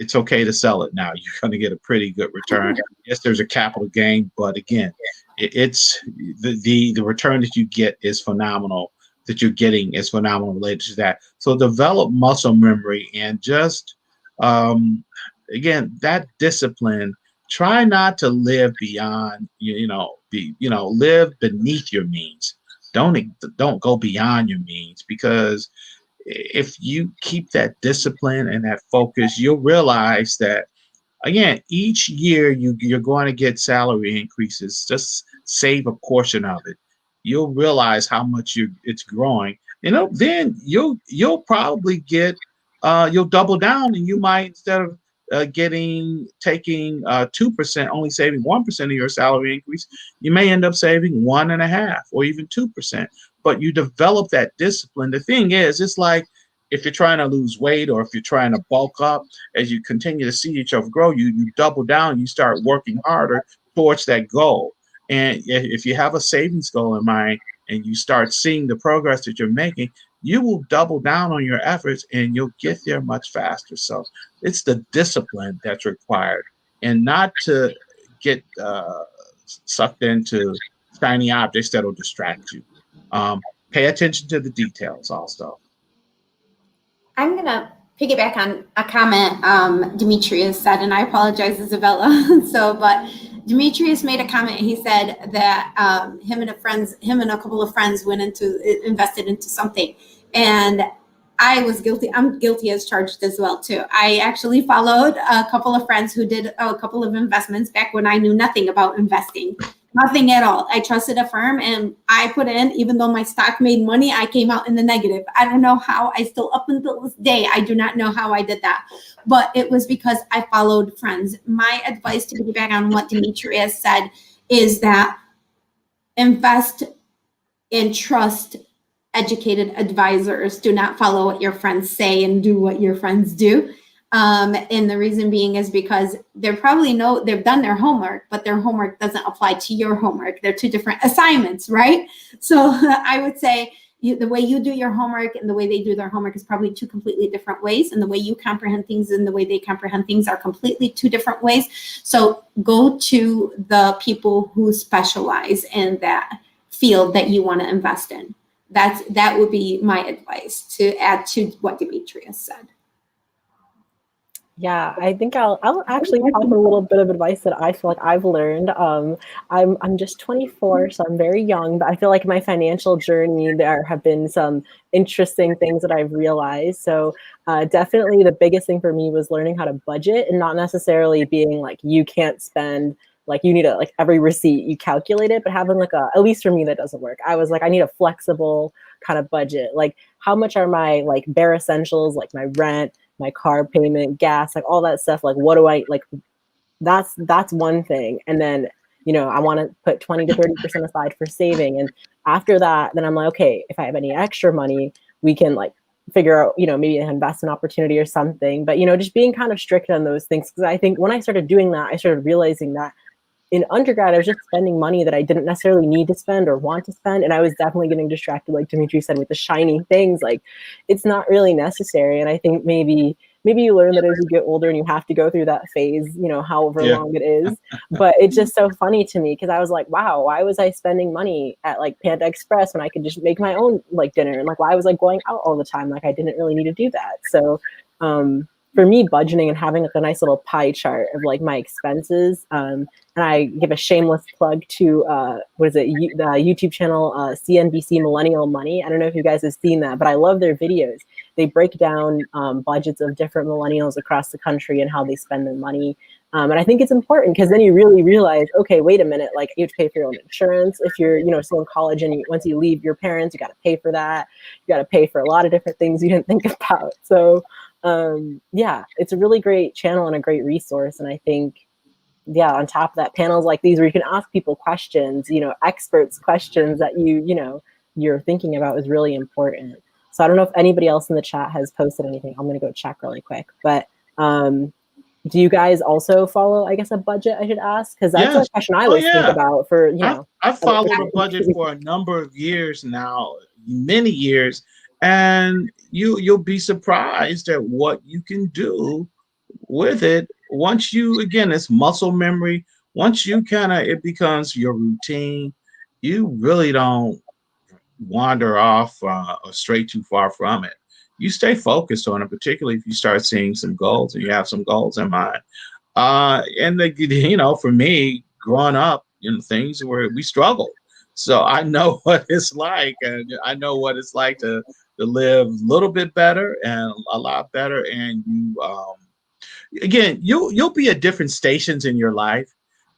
it's okay to sell it now. You're going to get a pretty good return. Yes, there's a capital gain, but again, it's the return that you get is phenomenal. That you're getting is phenomenal related to that. So develop muscle memory, and just again, that discipline. Try not to live beyond, live beneath your means. Don't go beyond your means, because if you keep that discipline and that focus, you'll realize that, again, each year you're going to get salary increases. Just save a portion of it. You'll realize how much it's growing. Then you'll probably get you'll double down, and you might, instead of taking 2%, only saving 1% of your salary increase, you may end up saving 1.5% or even 2%. But you develop that discipline. The thing is, it's like if you're trying to lose weight, or if you're trying to bulk up, as you continue to see yourself grow, you double down, you start working harder towards that goal. And if you have a savings goal in mind and you start seeing the progress that you're making, you will double down on your efforts and you'll get there much faster. So it's the discipline that's required, and not to get sucked into shiny objects that'll distract you. Pay attention to the details also. I'm going to piggyback on a comment Demetrius said, and I apologize, Isabella. But Demetrius made a comment. He said that him and a couple of friends invested into something. And I was guilty. I'm guilty as charged as well too. I actually followed a couple of friends who did a couple of investments back when I knew nothing about investing, nothing at all. I trusted a firm and I put in, even though my stock made money, I came out in the negative. I don't know how. I still, up until this day, I do not know how I did that, but it was because I followed friends. My advice, to piggyback on what Demetria said, is that invest and trust educated advisors. Do not follow what your friends say and do what your friends do. And the reason being is because they've done their homework, but their homework doesn't apply to your homework. They're two different assignments, right? So I would say the way you do your homework and the way they do their homework is probably two completely different ways. And the way you comprehend things and the way they comprehend things are completely two different ways. So go to the people who specialize in that field that you want to invest in. That would be my advice to add to what Demetria said. Yeah, I think I'll actually offer a little bit of advice that I feel like I've learned. I'm just 24, so I'm very young, but I feel like my financial journey, there have been some interesting things that I've realized. So definitely the biggest thing for me was learning how to budget, and not necessarily being like, you can't spend, like you need like every receipt you calculate it, but having like at least for me, that doesn't work. I was like, I need a flexible kind of budget. Like, how much are my like bare essentials, like my rent, my car payment, gas, like all that stuff. Like, what do I like? That's one thing. And then, I want to put 20 to 30% aside for saving. And after that, then I'm like, okay, if I have any extra money, we can like figure out, maybe an investment opportunity or something. But, just being kind of strict on those things. Because I think when I started doing that, I started realizing that in undergrad, I was just spending money that I didn't necessarily need to spend or want to spend. And I was definitely getting distracted, like Dimitri said, with the shiny things. Like, it's not really necessary. And I think maybe you learn that as you get older and you have to go through that phase, however long it is. But it's just so funny to me because I was like, wow, why was I spending money at like Panda Express when I could just make my own like dinner? And like, why was I going out all the time? Like, I didn't really need to do that. So for me, budgeting and having like a nice little pie chart of like my expenses, and I give a shameless plug to the YouTube channel CNBC Millennial Money. I don't know if you guys have seen that, but I love their videos. They break down budgets of different millennials across the country and how they spend their money. And I think it's important because then you really realize, okay, wait a minute, like you have to pay for your own insurance. If you're, still in college and once you leave your parents, you got to pay for that. You got to pay for a lot of different things you didn't think about. So yeah, it's a really great channel and a great resource. And I think, yeah, on top of that, panels like these where you can ask people questions, experts questions that you're thinking about is really important. So I don't know if anybody else in the chat has posted anything. I'm going to go check really quick. But do you guys also follow, I guess, a budget, I should ask? Because that's a question I always think about for, I've followed a budget for a number of years now, many years. And you'll be surprised at what you can do with it once it's muscle memory. Once it becomes your routine, you really don't wander off or stray too far from it. You stay focused on it, particularly if you start seeing some goals and you have some goals in mind. For me, growing up, things where we struggled. So I know what it's like, and I know what it's like to live a little bit better and a lot better. And you'll be at different stations in your life.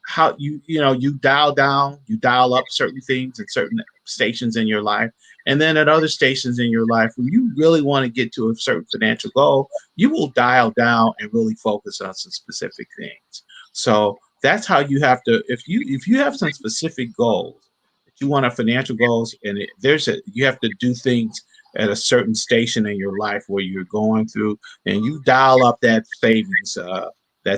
How you dial down, you dial up certain things at certain stations in your life. And then at other stations in your life, when you really want to get to a certain financial goal, you will dial down and really focus on some specific things. So that's how you have to, if you have some specific goals, if you want to financial goals, and you have to do things at a certain station in your life where you're going through, and you dial up that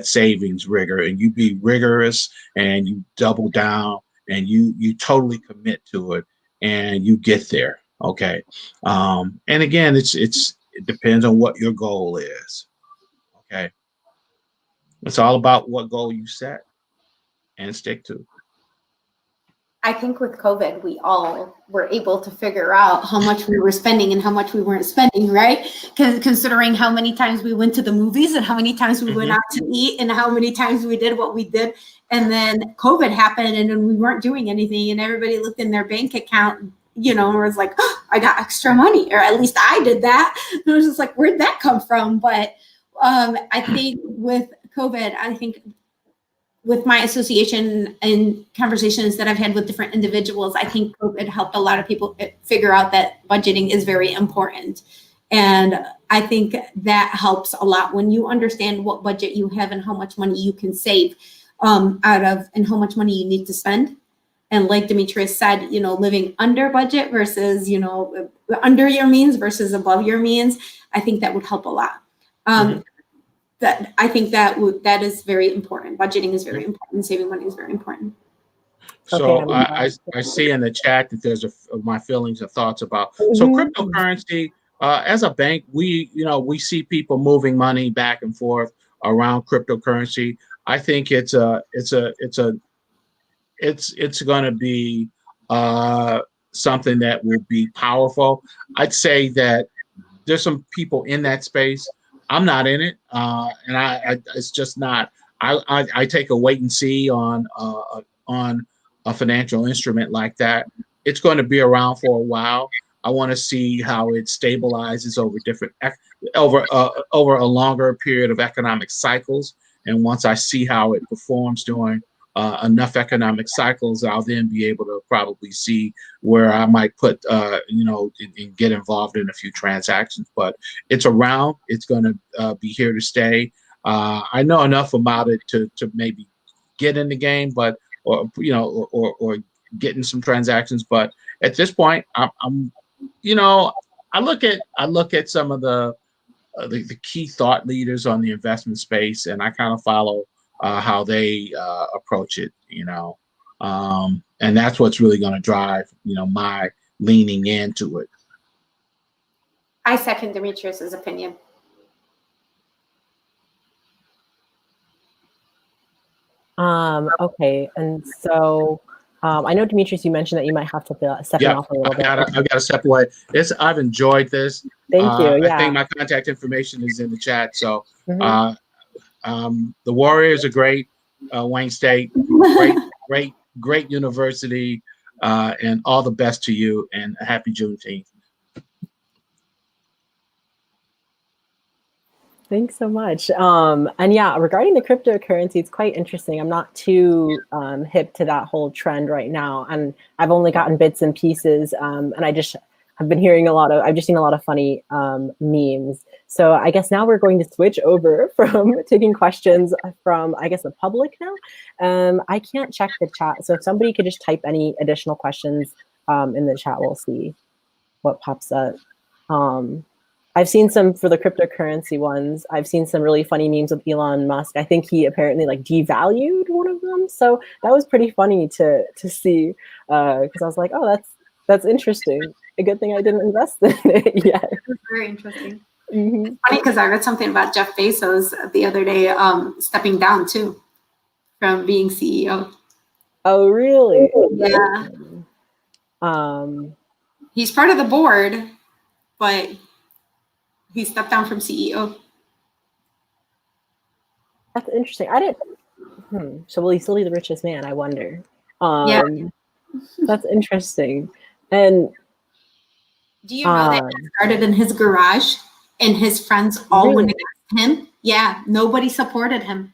savings rigor, and you be rigorous and you double down and you totally commit to it and you get there. Okay. And again, it depends on what your goal is. Okay. It's all about what goal you set and stick to. I think with COVID, we all were able to figure out how much we were spending and how much we weren't spending, right? Considering how many times we went to the movies and how many times we went out to eat and how many times we did what we did. And then COVID happened and then we weren't doing anything and everybody looked in their bank account, and was like, oh, I got extra money, or at least I did that. And it was just like, where'd that come from? But I think with COVID, I think with my association and conversations that I've had with different individuals, I think COVID helped a lot of people figure out that budgeting is very important. And I think that helps a lot when you understand what budget you have and how much money you can save out of, and how much money you need to spend. And like Demetrius said, living under budget versus, under your means versus above your means, I think that would help a lot. That I think that is very important. Budgeting is very important. Saving money is very important. So Okay, I see in the chat that there's my feelings and thoughts about so cryptocurrency. As a bank, we see people moving money back and forth around cryptocurrency. I think it's going to be something that will be powerful. I'd say that there's some people in that space. I'm not in it, and it's just not. I take a wait and see on a financial instrument like that. It's going to be around for a while. I want to see how it stabilizes over a longer period of economic cycles. And once I see how it performs during enough economic cycles, I'll then be able to probably see where I might put, and get involved in a few transactions. But it's around. It's going to be here to stay. I know enough about it to maybe get in the game, or get in some transactions. But at this point, I'm I look at some of the key thought leaders on the investment space, and I kind of follow how they approach it, and that's what's really going to drive, my leaning into it. I second Demetrius's opinion. Okay, and so I know, Demetrius, you mentioned that you might have to step off a little bit. I've got to step away. I've enjoyed this. Thank you. Yeah. I think my contact information is in the chat. So the Warriors are great. Wayne State, great university, and all the best to you, and happy Juneteenth. Thanks so much. And yeah, regarding the cryptocurrency, it's quite interesting. I'm not too hip to that whole trend right now, and I've only gotten bits and pieces. And I've just seen a lot of funny memes. So I guess now we're going to switch over from taking questions from, I guess, the public now. I can't check the chat, so if somebody could just type any additional questions in the chat, we'll see what pops up. I've seen some for the cryptocurrency ones. I've seen some really funny memes with Elon Musk. I think he apparently devalued one of them. So that was pretty funny to see, because I was like, oh, that's interesting. A good thing I didn't invest in it yet. It's very interesting. It's funny because I read something about Jeff Bezos the other day stepping down too from being CEO. Oh, really? Yeah. He's part of the board, but he stepped down from CEO. That's interesting. I didn't. So will he still be the richest man? I wonder. Yeah. That's interesting. And do you know that he started in his garage, and his friends all went against him? Yeah, nobody supported him.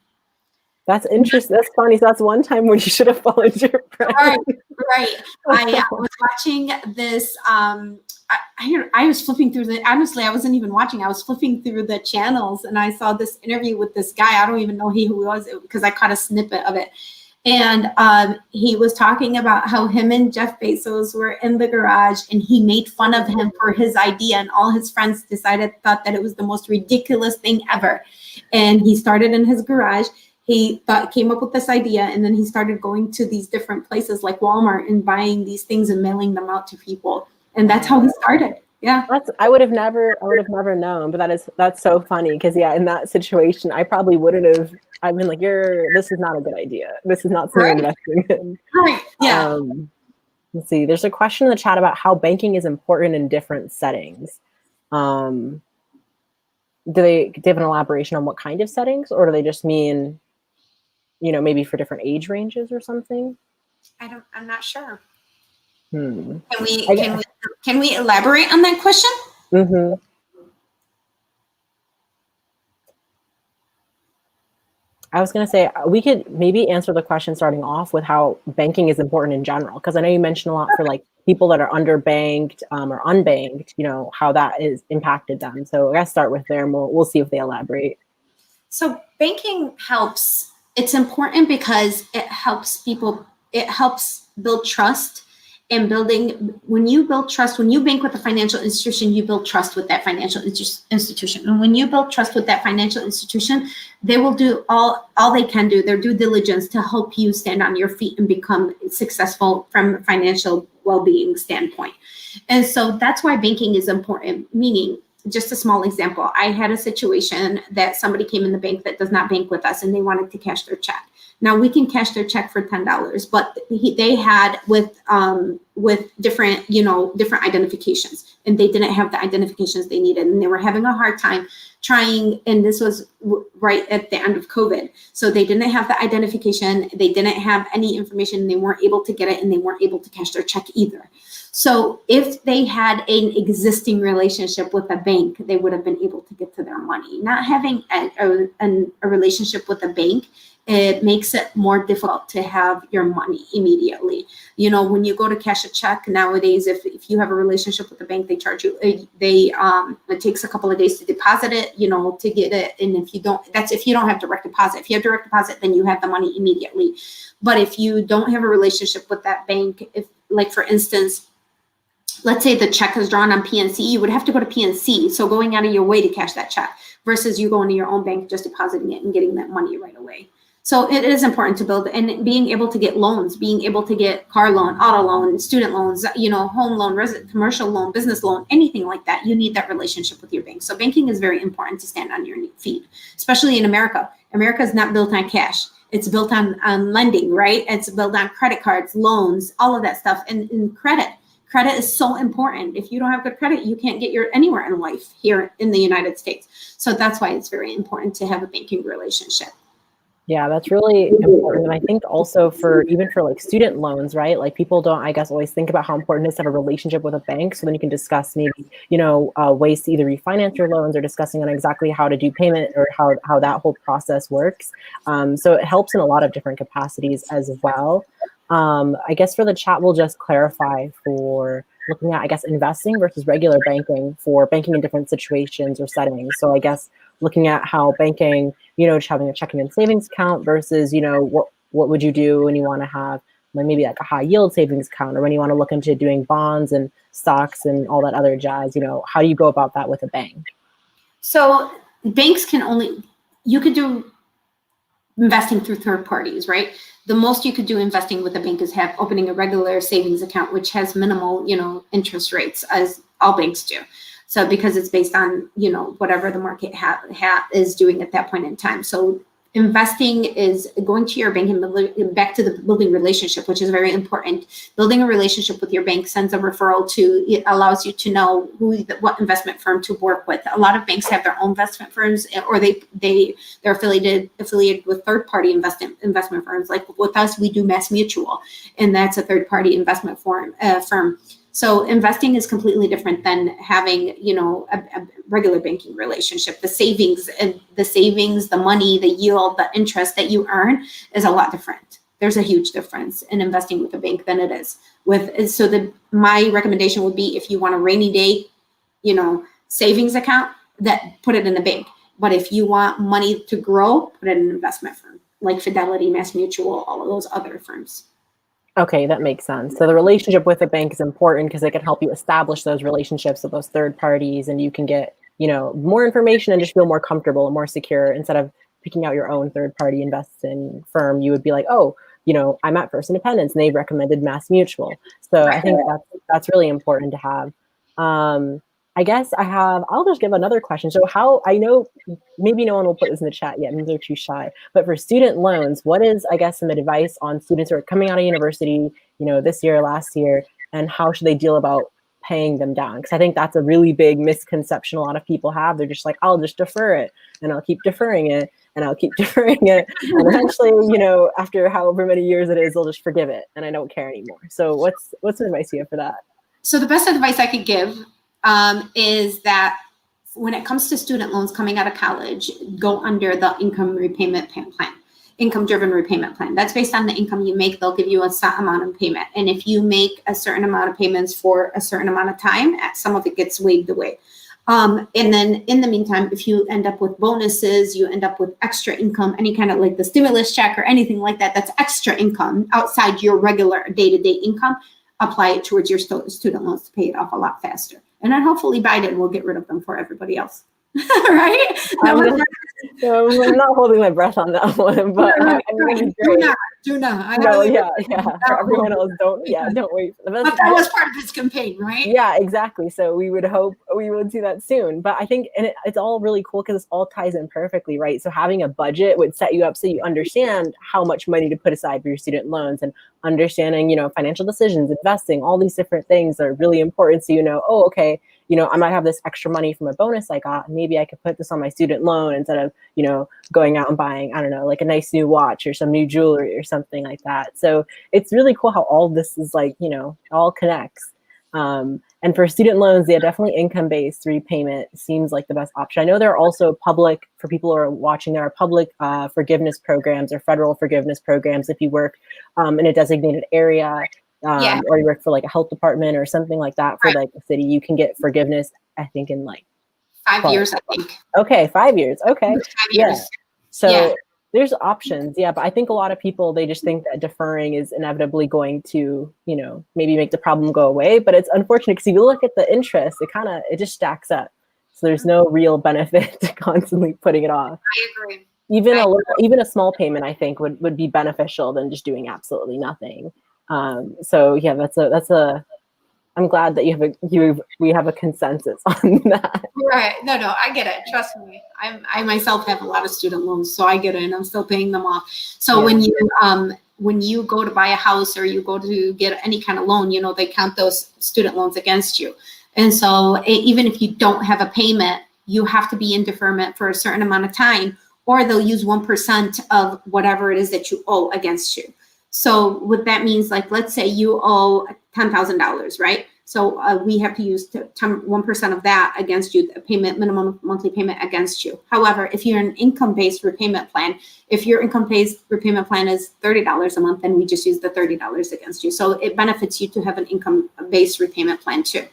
That's interesting. That's funny. So that's one time when you should have followed your friend. Right. I was watching this. I was flipping through honestly, I wasn't even watching. I was flipping through the channels, and I saw this interview with this guy. I don't even know who he was, because I caught a snippet of it. And he was talking about how him and Jeff Bezos were in the garage, and he made fun of him for his idea, and all his friends thought that it was the most ridiculous thing ever. And he started in his garage. He came up with this idea, and then he started going to these different places like Walmart and buying these things and mailing them out to people. And that's how he started. Yeah. I would have never known, but that's so funny, because yeah, in that situation, I probably wouldn't have. I've been like, this is not a good idea. This is not something I'm investing in. Right. Yeah. Let's see. There's a question in the chat about how banking is important in different settings. Do they give an elaboration on what kind of settings, or do they just mean, maybe for different age ranges or something? I'm not sure. Hmm. Can we elaborate on that question? Mm-hmm. I was going to say, we could maybe answer the question starting off with how banking is important in general, because I know you mentioned a lot for like people that are underbanked or unbanked, you know, how that is impacted them. So I guess start with there and we'll see if they elaborate. So banking helps. It's important because it helps people, it helps build trust. And when you build trust, when you bank with a financial institution, you build trust with that financial institution. And when you build trust with that financial institution, they will do all they can do, their due diligence, to help you stand on your feet and become successful from a financial well-being standpoint. And so that's why banking is important, meaning, just a small example, I had a situation that somebody came in the bank that does not bank with us and they wanted to cash their check. Now we can cash their check for $10, but they had with different, different identifications, and they didn't have the identifications they needed, and they were having a hard time trying. And this was right at the end of COVID, so they didn't have the identification, they didn't have any information, and they weren't able to get it, and they weren't able to cash their check either. So if they had an existing relationship with a bank, they would have been able to get to their money. Not having a relationship with a bank, it makes it more difficult to have your money immediately. When you go to cash a check nowadays, if you have a relationship with the bank, they charge you, it takes a couple of days to deposit it, to get it. And if you don't have direct deposit. If you have direct deposit, then you have the money immediately. But if you don't have a relationship with that bank, if, like, for instance, let's say the check is drawn on PNC, you would have to go to PNC. So going out of your way to cash that check versus you going to your own bank, just depositing it and getting that money right away. So it is important to build, and being able to get loans, being able to get car loan, auto loan, student loans, home loan, commercial loan, business loan, anything like that. You need that relationship with your bank. So banking is very important to stand on your feet, especially in America. America is not built on cash. It's built on lending, right? It's built on credit cards, loans, all of that stuff, and credit. Credit is so important. If you don't have good credit, you can't get anywhere in life here in the United States. So that's why it's very important to have a banking relationship. Yeah, that's really important. And I think also even for like student loans, right? Like people don't, I guess, always think about how important it is to have a relationship with a bank. So then you can discuss maybe, ways to either refinance your loans or discussing on exactly how to do payment or how that whole process works. So it helps in a lot of different capacities as well. I guess for the chat, we'll just clarify for looking at, I guess, investing versus regular banking for banking in different situations or settings. So I guess looking at how banking, just having a checking and savings account versus, what would you do when you want to have maybe like a high yield savings account, or when you want to look into doing bonds and stocks and all that other jazz, how do you go about that with a bank? So banks you could do investing through third parties, right? The most you could do investing with a bank is opening a regular savings account, which has minimal, interest rates, as all banks do. So because it's based on, whatever the market is doing at that point in time. So investing is going to your bank and back to the building relationship, which is very important. Building a relationship with your bank sends a referral it allows you to know what investment firm to work with. A lot of banks have their own investment firms, or they're affiliated with third-party investment firms. Like with us, we do Mass Mutual, and that's a third-party investment firm. So investing is completely different than having, a regular banking relationship. The savings, the money, the yield, the interest that you earn is a lot different. There's a huge difference in investing with a bank than it is my recommendation would be, if you want a rainy day, savings account, put it in a bank. But if you want money to grow, put it in an investment firm like Fidelity, Mass Mutual, all of those other firms. Okay, that makes sense. So the relationship with a bank is important because it can help you establish those relationships with those third parties, and you can get, more information and just feel more comfortable and more secure. Instead of picking out your own third party investing firm, you would be like, oh, I'm at First Independence and they recommended Mass Mutual. So I think that's really important to have. I guess I'll just give another question. So I know maybe no one will put this in the chat yet, maybe they're too shy, but for student loans, what is, I guess, some advice on students who are coming out of university, this year, last year, and how should they deal about paying them down? Because I think that's a really big misconception a lot of people have. They're just like, I'll just defer it and I'll keep deferring it. and I'll keep deferring it. And eventually, you know, after however many years it is, they'll just forgive it and I don't care anymore. So what's the advice you have for that? So the best advice I could give is that when it comes to student loans coming out of college, go under the income repayment plan, income-driven repayment plan. That's based on the income you make. They'll give you a set amount of payment. And if you make a certain amount of payments for a certain amount of time, some of it gets waived away. And then in the meantime, if you end up with bonuses, you end up with extra income, any kind of like the stimulus check or anything like that, that's extra income outside your regular day-to-day income, apply it towards your student loans to pay it off a lot faster. And then hopefully Biden will get rid of them for everybody else. Right? I'm not holding my breath on that one, but do not. No, yeah. For everyone else, don't wait. But that was part of his campaign, right? Yeah, exactly. So we would hope we would see that soon. But I think, and it's all really cool because it all ties in perfectly, right? So having a budget would set you up so you understand how much money to put aside for your student loans, and understanding, you know, financial decisions, investing, all these different things are really important. So, you know, oh, okay, you know, I might have this extra money from a bonus I got. Maybe I could put this on my student loan instead of, you know, going out and buying, I don't know, like a nice new watch or some new jewelry or something like that. So it's really cool how all this is like, you know, all connects. And for student loans, yeah, definitely income-based repayment seems like the best option. I know there are also public, for people who are watching, there are public forgiveness programs or federal forgiveness programs if you work in a designated area. Or you work for like a health department or something like that for like the city, you can get forgiveness, I think, in like 5 years, I think. Okay, 5 years. Okay. 5 years. Yeah. So there's options. Yeah. But I think a lot of people, they just think that deferring is inevitably going to, you know, maybe make the problem go away. But it's unfortunate because if you look at the interest, it just stacks up. So there's no real benefit to constantly putting it off. I agree. Even a small payment, I think, would be beneficial than just doing absolutely nothing. So yeah, that's a. I'm glad that we have a consensus on that. Right. No, I get it. Trust me. I myself have a lot of student loans, so I get it, and I'm still paying them off. So when you go to buy a house or you go to get any kind of loan, you know, they count those student loans against you. And so even if you don't have a payment, you have to be in deferment for a certain amount of time, or they'll use 1% of whatever it is that you owe against you. So what that means, like, let's say you owe $10,000, right? So we have to use 1% of that against you, the payment, minimum monthly payment against you. However, if you're an income-based repayment plan, if your income-based repayment plan is $30 a month, then we just use the $30 against you. So it benefits you to have an income-based repayment plan too.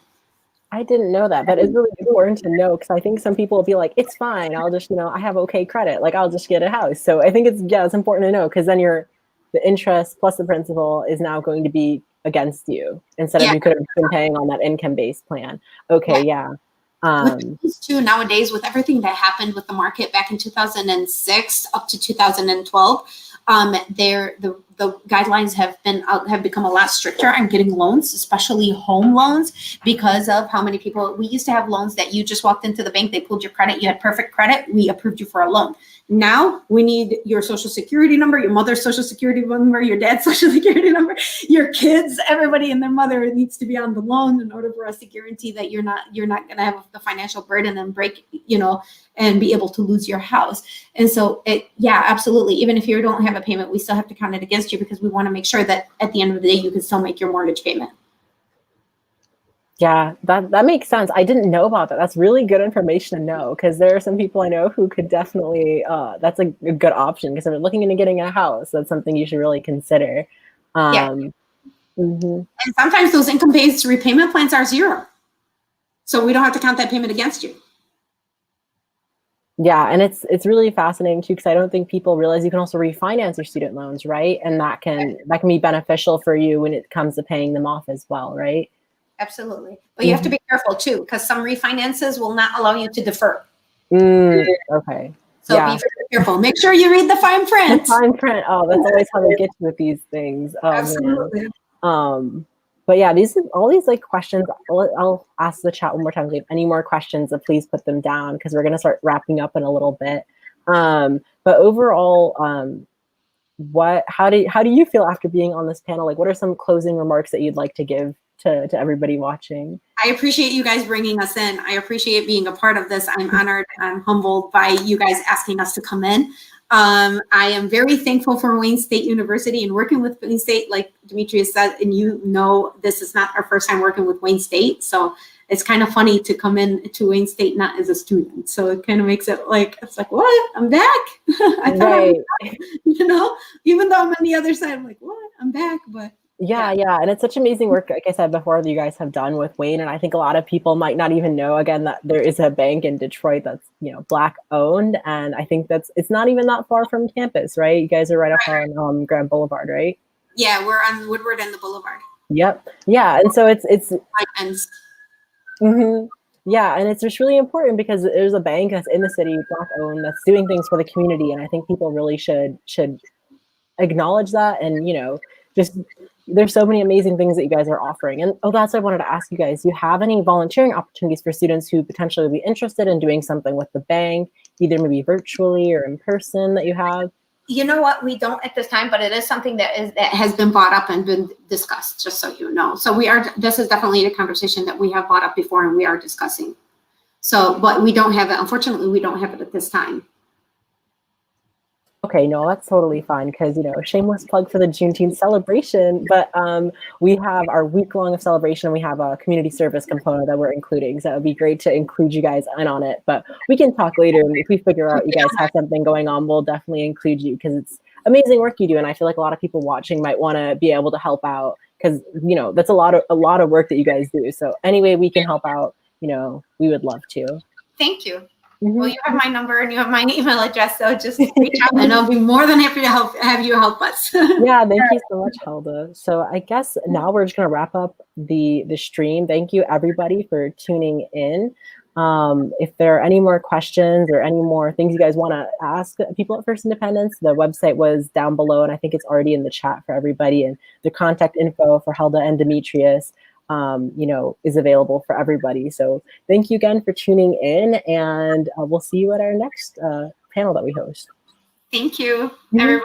I didn't know that. That is really important to know, because I think some people will be like, it's fine. I'll just, you know, I have okay credit. Like, I'll just get a house. So I think it's important to know, because then the interest plus the principal is now going to be against you instead of you could have been paying on that income-based plan. Okay, With these two nowadays, with everything that happened with the market back in 2006 up to 2012, the guidelines have become a lot stricter on getting loans, especially home loans, because of how many people. We used to have loans that you just walked into the bank, they pulled your credit, you had perfect credit, we approved you for a loan. Now we need your social security number, your mother's social security number, your dad's social security number, your kids, everybody and their mother needs to be on the loan in order for us to guarantee that you're not going to have the financial burden and break, you know, and be able to lose your house. And so absolutely. Even if you don't have a payment, we still have to count it against you, because we want to make sure that at the end of the day, you can still make your mortgage payment. Yeah, that makes sense. I didn't know about that. That's really good information to know, because there are some people I know who could definitely, that's a good option, because if they're looking into getting a house, that's something you should really consider. And sometimes those income-based repayment plans are zero. So we don't have to count that payment against you. Yeah, and it's really fascinating too, because I don't think people realize you can also refinance your student loans, right? And that can be beneficial for you when it comes to paying them off as well, right? Absolutely. But you have to be careful too, because some refinances will not allow you to defer. Okay. So be very careful. Make sure you read the fine print. The fine print. Oh, that's always how they get you with these things. Oh, absolutely. Man. But yeah, all these like questions, I'll ask the chat one more time. If you have any more questions, please put them down, because we're going to start wrapping up in a little bit. But overall, how do you feel after being on this panel? Like, what are some closing remarks that you'd like to give to everybody watching? I appreciate you guys bringing us in. I appreciate being a part of this. I'm honored. I'm humbled by you guys asking us to come in. I am very thankful for Wayne State University and working with Wayne State, like Demetrius said, and this is not our first time working with Wayne State. So it's kind of funny to come in to Wayne State not as a student. So it kind of makes it like, it's like, what? I'm back? I thought I was back. Even though I'm on the other side, I'm like, what? I'm back, but. Yeah. And it's such amazing work, like I said before, that you guys have done with Wayne. And I think a lot of people might not even know, again, that there is a bank in Detroit that's, Black owned. And I think it's not even that far from campus, right? You guys are right up on Grand Boulevard, right? Yeah, we're on Woodward and the Boulevard. Yep. Yeah. And so it's Mm-hmm. Yeah, and it's just really important because there's a bank that's in the city, Black owned, that's doing things for the community, and I think people really should acknowledge that. And just there's so many amazing things that you guys are offering. And that's what I wanted to ask you guys. Do you have any volunteering opportunities for students who potentially would be interested in doing something with the bank, either maybe virtually or in person, that you have? You know what? We don't at this time, but it is something that has been brought up and been discussed, just so you know. So this is definitely a conversation that we have brought up before and we are discussing. So, but we don't have it. Unfortunately, we don't have it at this time. Okay, no, that's totally fine because, shameless plug for the Juneteenth celebration, but we have our week-long of celebration. We have a community service component that we're including, so it would be great to include you guys in on it, but we can talk later, and if we figure out you guys have something going on, we'll definitely include you because it's amazing work you do, and I feel like a lot of people watching might want to be able to help out because, that's a lot of work that you guys do, so any way we can help out, we would love to. Thank you. Well, you have my number and you have my email address, so just reach out and I'll be more than happy to have you help us. Yeah, thank you so much, Helda. So I guess now we're just going to wrap up the stream. Thank you, everybody, for tuning in. If there are any more questions or any more things you guys want to ask people at First Independence, the website was down below, and I think it's already in the chat for everybody. And the contact info for Helda and Demetrius is available for everybody. So thank you again for tuning in, and we'll see you at our next panel that we host. Thank you, everybody.